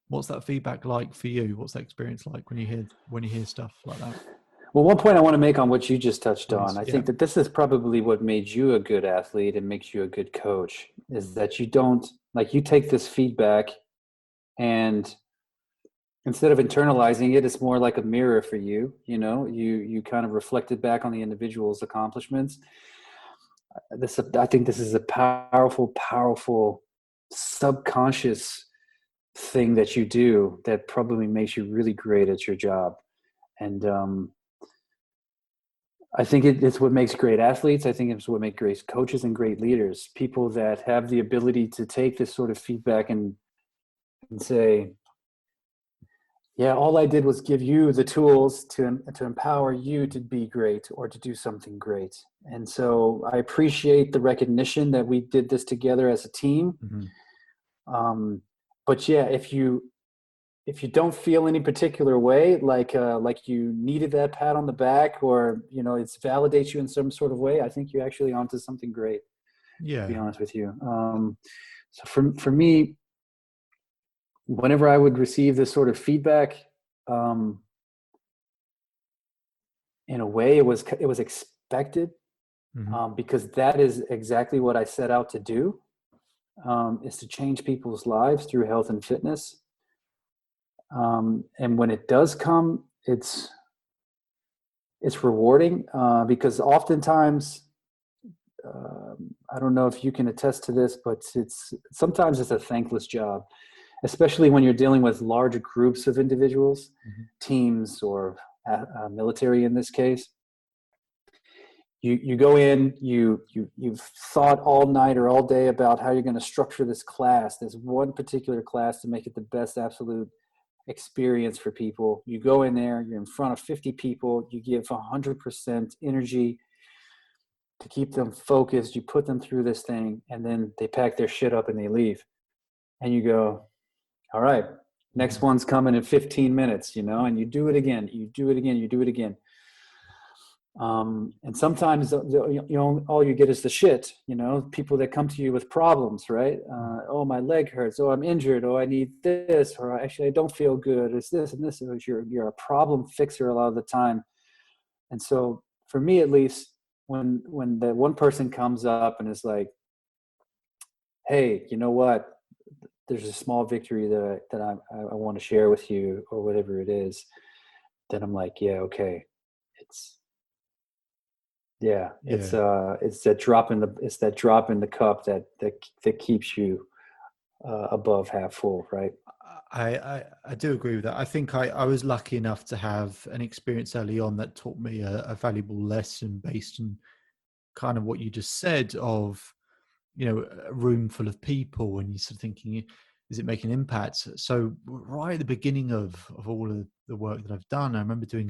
What's that feedback like for you? What's that experience like when you hear stuff like that? Well, one point I want to make on what you just touched on, I think that this is probably what made you a good athlete and makes you a good coach, is that you take this feedback, and instead of internalizing it, it's more like a mirror for you. You kind of reflect it back on the individual's accomplishments. I think this is a powerful subconscious thing that you do that probably makes you really great at your job. And I think it's what makes great athletes. I think it's what makes great coaches and great leaders. People that have the ability to take this sort of feedback and say, Yeah, all I did was give you the tools to empower you to be great or to do something great. And so I appreciate the recognition that we did this together as a team. Mm-hmm. But yeah, if you don't feel any particular way, like you needed that pat on the back, or it validates you in some sort of way, I think you're actually onto something great. To be Yeah. honest with you, so for me, whenever I would receive this sort of feedback, um, in a way, it was expected, Mm-hmm. because that is exactly what I set out to do, is to change people's lives through health and fitness. And when it does come, it's rewarding, because oftentimes, I don't know if you can attest to this, but sometimes it's a thankless job, especially when you're dealing with larger groups of individuals, Mm-hmm. teams, or military in this case. You go in, you've thought all night or all day about how you're going to structure this class, this one particular class, to make it the best absolute experience for people. You go in there, you're in front of 50 people, you give 100% energy to keep them focused, you put them through this thing, and then they pack their shit up and they leave. And you go, all right, next one's coming in 15 minutes, and you do it again, you do it again, you do it again. And sometimes all you get is the shit, people that come to you with problems, right? Oh, my leg hurts. Oh, I'm injured. Oh, I need this. Or actually, I don't feel good. It's this and this. You're a problem fixer a lot of the time. And so for me, at least, when the one person comes up and is like, hey, you know what? There's a small victory that I want to share with you, or whatever it is, then I'm like, yeah, okay. Yeah, it's Yeah. that drop in the cup that keeps you above half full, right? I do agree with that. I think I was lucky enough to have an experience early on that taught me a valuable lesson based on kind of what you just said of, a room full of people, and you're sort of thinking, is it making an impact? So right at the beginning of all of the work that I've done, I remember doing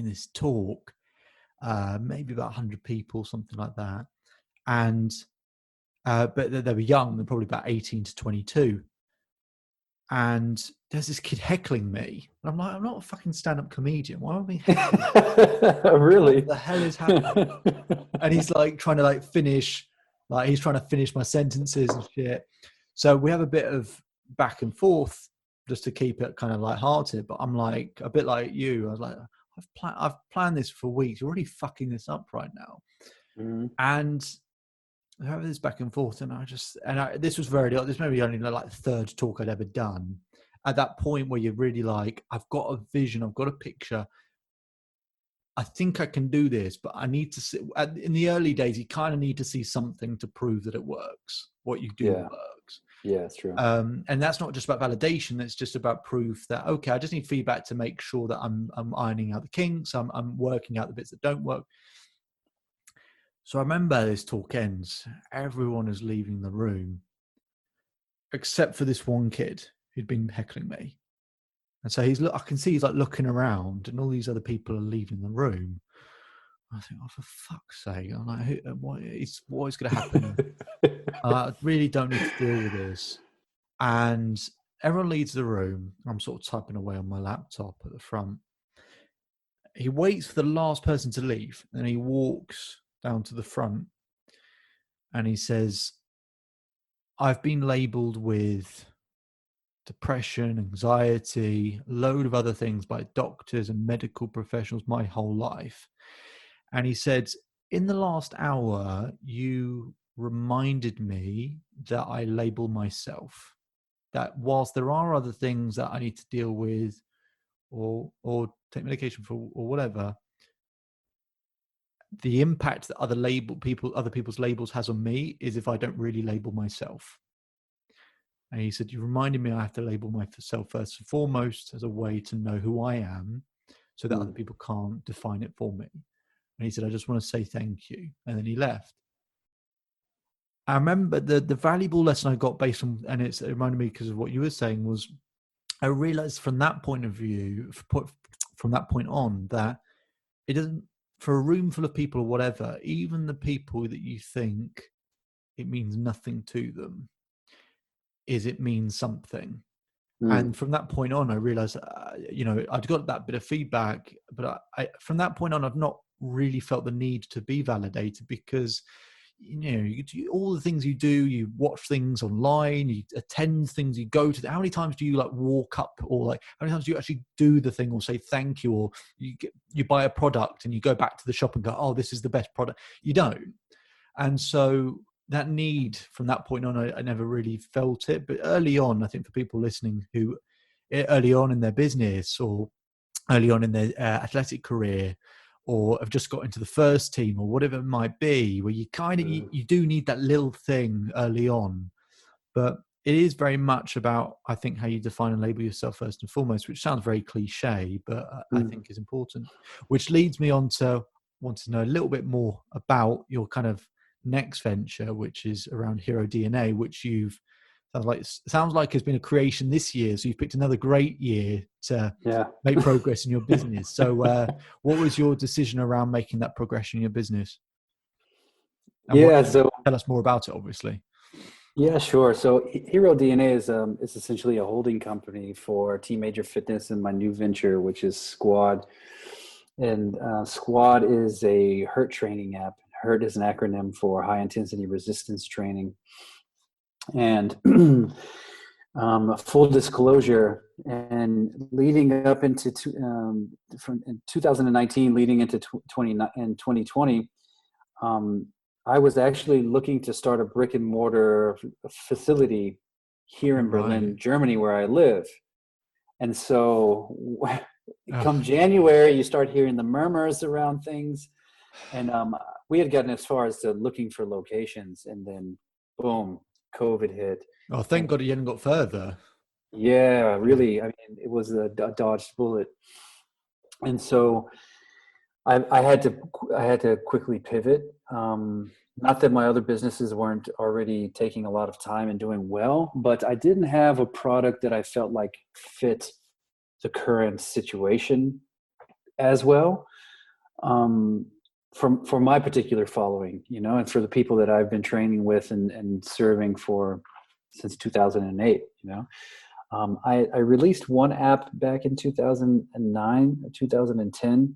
this talk, maybe about 100 people, something like that. And, but they were young, they're probably about 18 to 22. And there's this kid heckling me. And I'm like, I'm not a fucking stand-up comedian. Why am I being heckled? Really? What the hell is happening? And he's like trying to finish, he's trying to finish my sentences and shit. So we have a bit of back and forth just to keep it kind of lighthearted. But I'm like, a bit like you. I was like, I've planned this for weeks. You're already fucking this up right now. Mhm. And we have this back and forth, and this was this maybe only like the third talk I'd ever done. At that point where you're really like, I've got a vision, I've got a picture. I think I can do this, but I need to see. In the early days, you kind of need to see something to prove that it works. What you do Yeah, works. yeah, it's true. And that's not just about validation. It's just about proof that, okay, I just need feedback to make sure that I'm ironing out the kinks. I'm working out the bits that don't work. So I remember this talk ends. Everyone is leaving the room, except for this one kid who'd been heckling me. And so I can see he's like looking around, and all these other people are leaving the room. I think, oh, for fuck's sake! I'm like, what is going to happen? I really don't need to deal with this. And everyone leaves the room. I'm sort of typing away on my laptop at the front. He waits for the last person to leave, and he walks down to the front, and he says, I've been labeled with depression, anxiety, a load of other things by doctors and medical professionals my whole life. And he said, in the last hour, you reminded me that I label myself, that whilst there are other things that I need to deal with or take medication for or whatever, the impact that other people's labels has on me is if I don't really label myself. And he said, you reminded me I have to label myself first and foremost as a way to know who I am so that other people can't define it for me. And he said, I just want to say thank you. And then he left. I remember the valuable lesson I got based on, and it reminded me because of what you were saying, was I realized from that point of view, from that point on, that it doesn't, for a room full of people or whatever, even the people that you think it means nothing to them, is it means something. Mm, And from that point on, I realized, I'd got that bit of feedback, but from that point on, I've not really felt the need to be validated, because you do all the things you do, you watch things online, you attend things, you go to how many times do you like walk up, or like how many times do you actually do the thing or say thank you, or you buy a product and you go back to the shop and go, oh, this is the best product? You don't. And so that need from that point on, I never really felt it. But early on, I think for people listening who early on in their business or early on in their athletic career, or have just got into the first team or whatever it might be, where you kind of you do need that little thing early on. But it is very much about, I think, how you define and label yourself first and foremost, which sounds very cliche, but I mm. think is important. Which leads me on to want to know a little bit more about your kind of next venture, which is around Hero DNA, which you've sounds like has been a creation this year. So you've picked another great year to Yeah. make progress in your business. So what was your decision around making that progression in your business? And Yeah. So tell us more about it, obviously. yeah, sure. So Hero DNA is essentially a holding company for Team Major Fitness and my new venture, which is Squad. And Squad is a HURT training app. HURT is an acronym for high intensity resistance training. And full disclosure, and leading up into from in 2019, leading into 2020, I was actually looking to start a brick and mortar facility here in Berlin, Germany, where I live. And so come January, you start hearing the murmurs around things. And we had gotten as far as to looking for locations, and then boom, COVID hit. Oh, thank God you hadn't got further. Yeah, really. I mean, it was a dodged bullet. And so I had to quickly pivot. Not that my other businesses weren't already taking a lot of time and doing well, but I didn't have a product that I felt like fit the current situation as well. For my particular following, and for the people that I've been training with and serving for since 2008, I released one app back in 2009, 2010,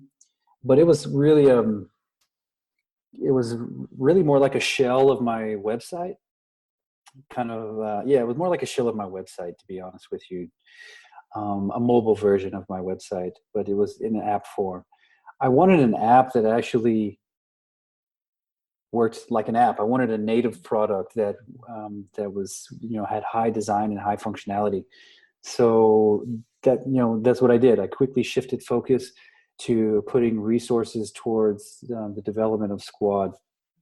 but it was really more like a shell of my website. It was more like a shell of my website, to be honest with you. A mobile version of my website, but it was in an app form. I wanted an app that actually worked like an app. I wanted a native product that was, had high design and high functionality. So that's what I did. I quickly shifted focus to putting resources towards the development of Squad,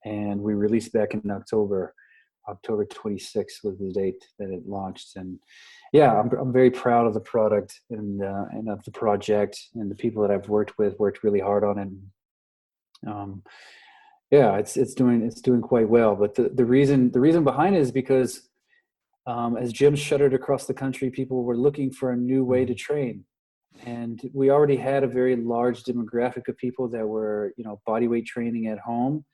and we released back in October 26th was the date that it launched. And yeah, I'm very proud of the product and of the project, and the people that I've worked with worked really hard on it. Yeah, it's doing quite well. But the reason behind it is because as gyms shuttered across the country, people were looking for a new way to train. And we already had a very large demographic of people that were, bodyweight training at home.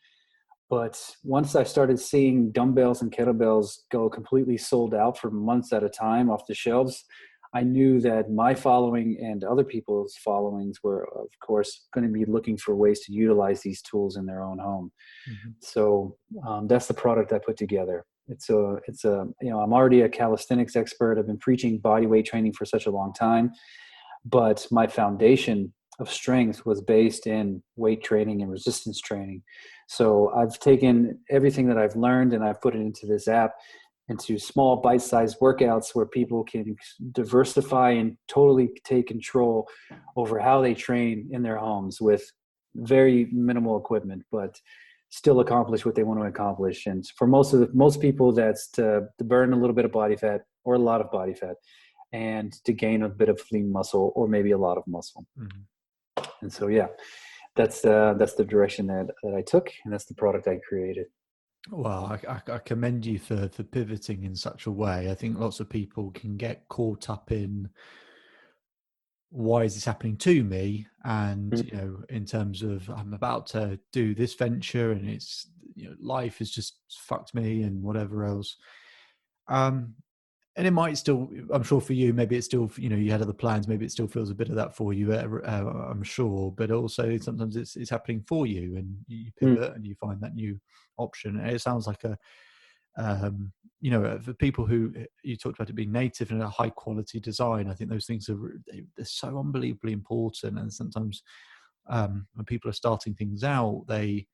But once I started seeing dumbbells and kettlebells go completely sold out for months at a time off the shelves, I knew that my following and other people's followings were, of course, going to be looking for ways to utilize these tools in their own home. Mm-hmm. So that's the product I put together. I'm already a calisthenics expert. I've been preaching bodyweight training for such a long time, but my foundation of strength was based in weight training and resistance training. So I've taken everything that I've learned and I've put it into this app, into small bite-sized workouts where people can diversify and totally take control over how they train in their homes with very minimal equipment, but still accomplish what they want to accomplish. And for most people, that's to burn a little bit of body fat or a lot of body fat, and to gain a bit of lean muscle or maybe a lot of muscle. Mm-hmm. And so, yeah, that's the direction that I took, and that's the product I created. Well, I commend you for pivoting in such a way. I think lots of people can get caught up in why is this happening to me, and Mhm. in terms of I'm about to do this venture and it's life has just fucked me and whatever else. Um, and it might still, I'm sure for you, maybe it's still, you had other plans, maybe it still feels a bit of that for you, I'm sure, but also sometimes it's happening for you and you Mm. pivot and you find that new option. And it sounds like for people who you talked about it being native and a high quality design, I think those things they're so unbelievably important. And sometimes when people are starting things out, they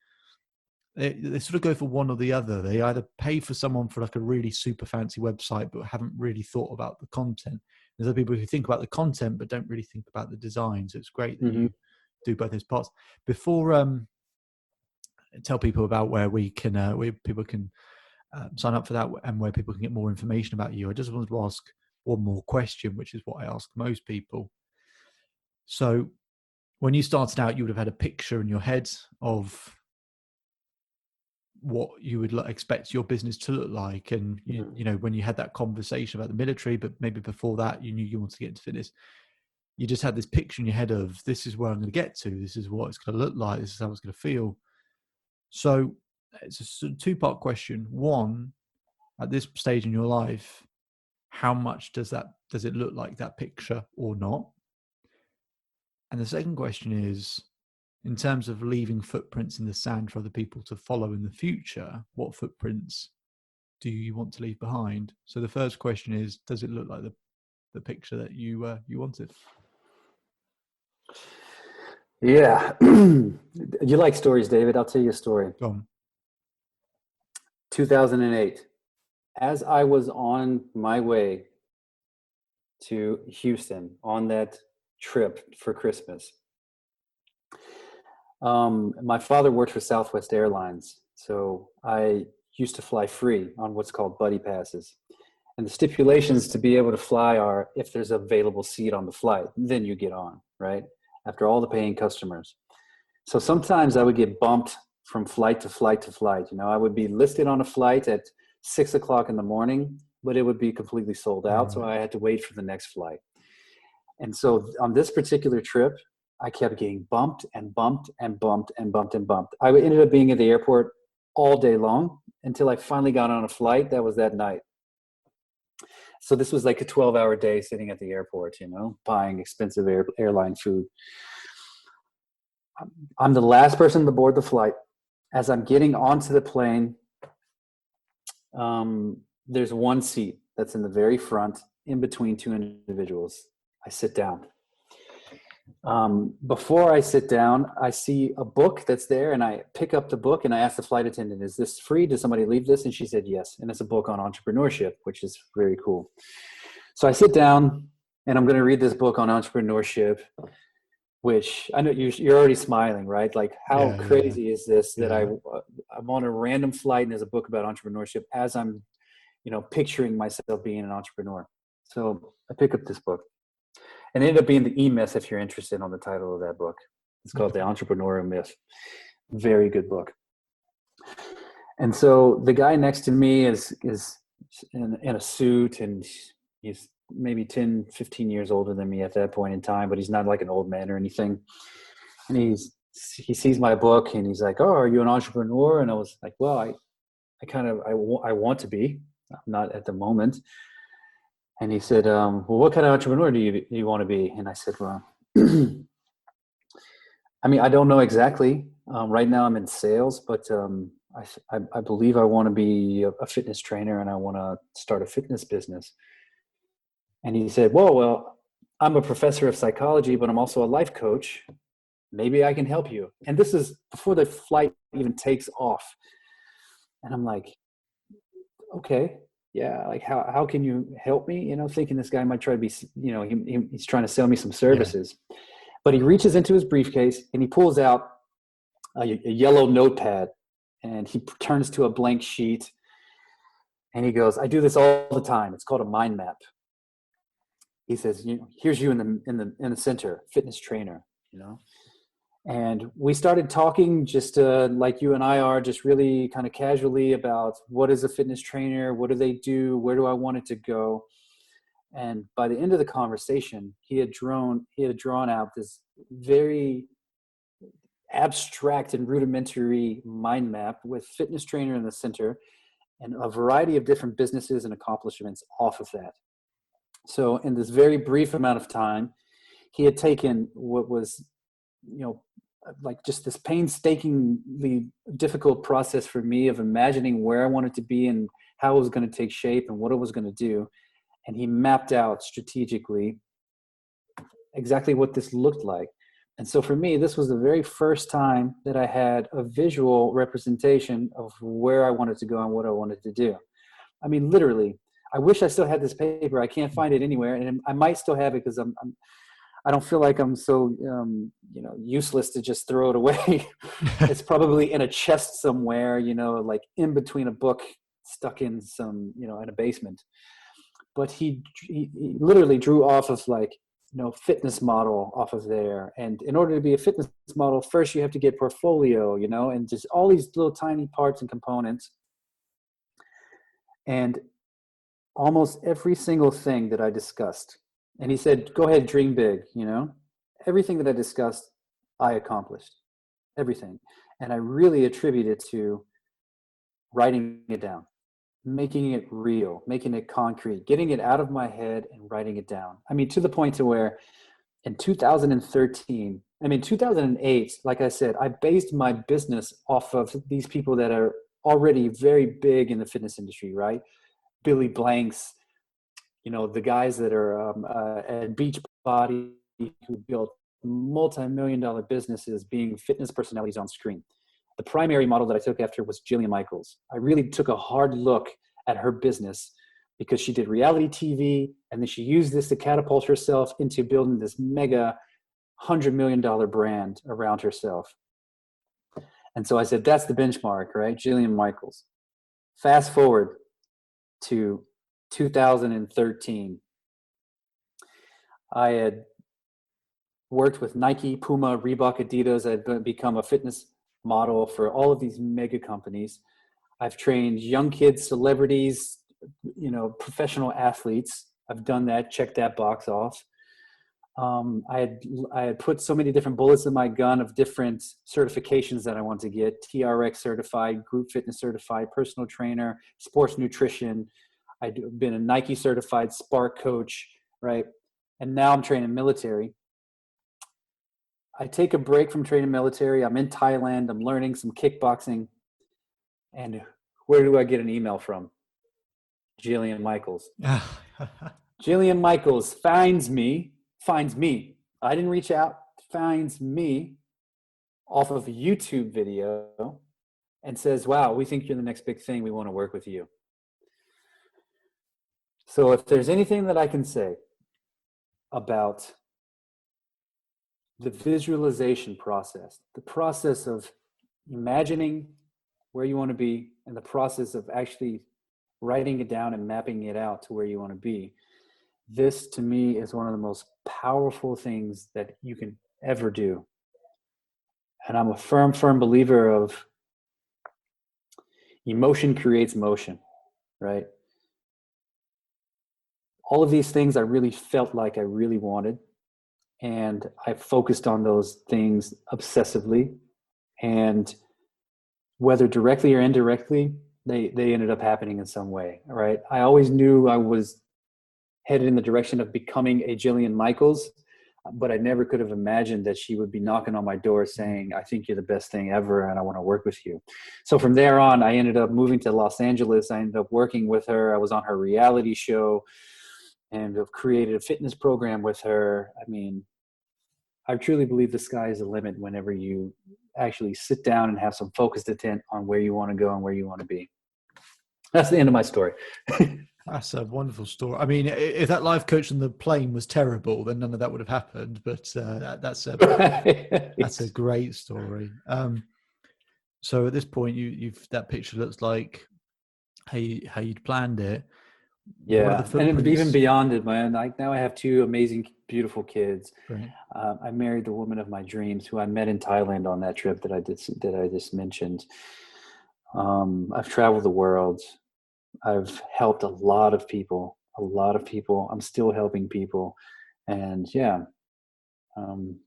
sort of go for one or the other. They either pay for someone for like a really super fancy website, but haven't really thought about the content. There's other people who think about the content, but don't really think about the design. So it's great that Hmm. you do both those parts. Before tell people about where people can sign up for that and where people can get more information about you, I just wanted to ask one more question, which is what I ask most people. So when you started out, you would have had a picture in your head of what you would expect your business to look like, and when you had that conversation about the military, but maybe before that you knew you wanted to get into fitness, you just had this picture in your head of this is where I'm going to get to, this is what it's going to look like, this is how it's going to feel. So it's a two-part question. One, at this stage in your life, how much does it look like that picture or not? And the second question is, in terms of leaving footprints in the sand for other people to follow in the future, what footprints do you want to leave behind? So the first question is, does it look like the picture that you wanted? Yeah. You like stories, David? I'll tell you a story. Go on. 2008. As I was on my way to Houston on that trip for Christmas, my father worked for Southwest Airlines, so I used to fly free on what's called buddy passes. And the stipulations to be able to fly are if there's an available seat on the flight, then you get on, right? After all the paying customers. So sometimes I would get bumped from flight to flight to flight. I would be listed on a flight at 6 o'clock in the morning, but it would be completely sold out. So Right. I had to wait for the next flight. And so on this particular trip, I kept getting bumped and bumped and bumped and bumped and bumped. I ended up being at the airport all day long until I finally got on a flight that was that night. So this was like a 12-hour day sitting at the airport, buying expensive airline food. I'm the last person to board the flight. As I'm getting onto the plane, there's one seat that's in the very front in between two individuals. I sit down. Before I sit down, I see a book that's there, and I pick up the book and I ask the flight attendant, "Is this free? Did somebody leave this?" And she said yes. And it's a book on entrepreneurship, which is very cool. So I sit down and I'm going to read this book on entrepreneurship, which I know you're already smiling, right? Like, how Yeah, yeah, crazy is this that yeah. I'm on a random flight and there's a book about entrepreneurship as I'm, picturing myself being an entrepreneur. So I pick up this book, and it ended up being The E-Myth, if you're interested, on the title of that book. It's called The Okay. Entrepreneurial Myth. Very good book. And so the guy next to me is in a suit, and he's maybe 10, 15 years older than me at that point in time, but he's not like an old man or anything. And he sees my book and he's like, "Oh, are you an entrepreneur?" And I was like, "Well, I want to be. I'm not at the moment." And he said, "Well, what kind of entrepreneur do you want to be?" And I said, "Well, I mean, I don't know exactly. Right now, I'm in sales, but I believe I want to be a fitness trainer and I want to start a fitness business." And he said, "Whoa, well, I'm a professor of psychology, but I'm also a life coach. Maybe I can help you." And this is before the flight even takes off. And I'm like, "Okay, yeah, like how can you help me?" Thinking this guy might try to be, he's trying to sell me some Yeah. services. But he reaches into his briefcase and he pulls out a yellow notepad, and he turns to a blank sheet and he goes, "I do this all the time. It's called a mind map." He says, "Here's you in the center, fitness trainer, you know." And we started talking just like you and I are, just really kind of casually about what is a fitness trainer, what do they do, where do I want it to go. And by the end of the conversation, he had drawn out this very abstract and rudimentary mind map with fitness trainer in the center and a variety of different businesses and accomplishments off of that. So in this very brief amount of time, he had taken what was, like just this painstakingly difficult process for me of imagining where I wanted to be and how it was going to take shape and what it was going to do. And he mapped out strategically exactly what this looked like. And so for me, this was the very first time that I had a visual representation of where I wanted to go and what I wanted to do. I mean, literally, I wish I still had this paper. I can't find it anywhere, and I might still have it because I don't feel like I'm so useless to just throw it away. It's probably in a chest somewhere, like in between a book, stuck in some, in a basement. But he literally drew off of fitness model off of there. And in order to be a fitness model, first you have to get portfolio, and just all these little tiny parts and components. And almost every single thing that I discussed, and he said, go ahead, dream big, everything that I discussed, I accomplished everything. And I really attribute it to writing it down, making it real, making it concrete, getting it out of my head and writing it down. I mean, to the point to where in 2008, like I said, I based my business off of these people that are already very big in the fitness industry, right? Billy Blanks, the guys that are at Beachbody who built multi-million-dollar businesses being fitness personalities on screen. The primary model that I took after was Jillian Michaels. I really took a hard look at her business because she did reality TV, and then she used this to catapult herself into building this mega $100 million brand around herself. And so I said, that's the benchmark, right? Jillian Michaels. Fast forward to 2013. I had worked with Nike, Puma, Reebok, Adidas. I'd become a fitness model for all of these mega companies. I've trained young kids, celebrities, professional athletes. I've done that, checked that box off. I had put so many different bullets in my gun of different certifications that I want to get: TRX certified, group fitness certified, personal trainer, sports nutrition. I've been a Nike certified Spark coach, right? And now I'm training military. I take a break from training military. I'm in Thailand. I'm learning some kickboxing. And where do I get an email from? Jillian Michaels. Jillian Michaels finds me. I didn't reach out, finds me off of a YouTube video and says, wow, we think you're the next big thing. We want to work with you. So if there's anything that I can say about the visualization process, the process of imagining where you want to be, and the process of actually writing it down and mapping it out to where you want to be, this to me is one of the most powerful things that you can ever do. And I'm a firm believer of emotion creates motion, right? All of these things I really felt like I really wanted. And I focused on those things obsessively. And whether directly or indirectly, they ended up happening in some way, right? I always knew I was headed in the direction of becoming a Jillian Michaels, but I never could have imagined that she would be knocking on my door saying, I think you're the best thing ever and I want to work with you. So from there on, I ended up moving to Los Angeles. I ended up working with her. I was on her reality show and have created a fitness program with her. I mean, I truly believe the sky is the limit whenever you actually sit down and have some focused intent on where you want to go and where you want to be. That's the end of my story. That's a wonderful story. I mean, if that life coach on the plane was terrible, then none of that would have happened. But that's a great story. So at this point, you've that picture looks like how you'd planned it. what are the Yeah, and even footprints? beyond it, man. Like now, I have two amazing, beautiful kids. Brilliant. I married the woman of my dreams, who I met in Thailand on that trip that I just mentioned. I've traveled the world. I've helped a lot of people. A lot of people. I'm still helping people, and yeah. Um,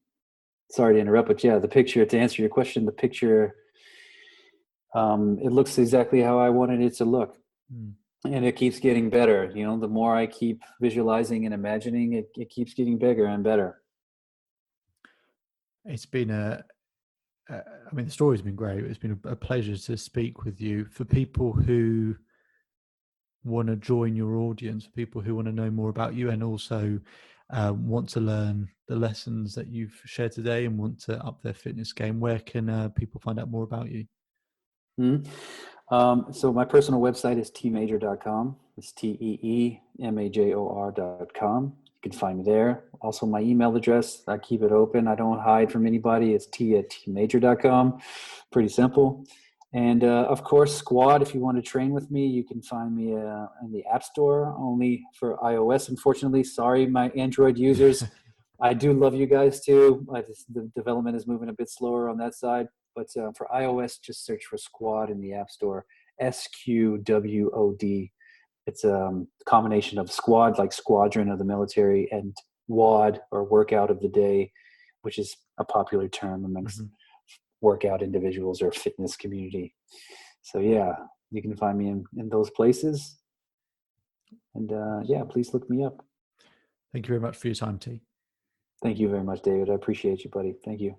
Sorry to interrupt, but yeah, the picture, to answer your question, the picture, it looks exactly how I wanted it to look. Mm. And it keeps getting better. You know, the more I keep visualizing and imagining, it keeps getting bigger and better. It's been I mean, the story's been great. It's been a pleasure to speak with you. For people who want to join your audience, for people who want to know more about you, and also want to learn the lessons that you've shared today and want to up their fitness game, where can people find out more about you? Mhm. So my personal website is teemajor.com. It's TEEMAJOR.com. You can find me there. Also, my email address, I keep it open. I don't hide from anybody. It's t@teemajor.com. Pretty simple. And of course, Squad, if you want to train with me, you can find me in the App Store, only for iOS, unfortunately. Sorry, my Android users. I do love you guys too. The development is moving a bit slower on that side. But for iOS, just search for Squad in the App Store. SQWOD. It's a combination of squad, like squadron of the military, and WOD, or workout of the day, which is a popular term amongst Mm-hmm. workout individuals or fitness community. So yeah, you can find me in those places. And yeah, please look me up. Thank you very much for your time, T. Thank you very much, David. I appreciate you, buddy. Thank you.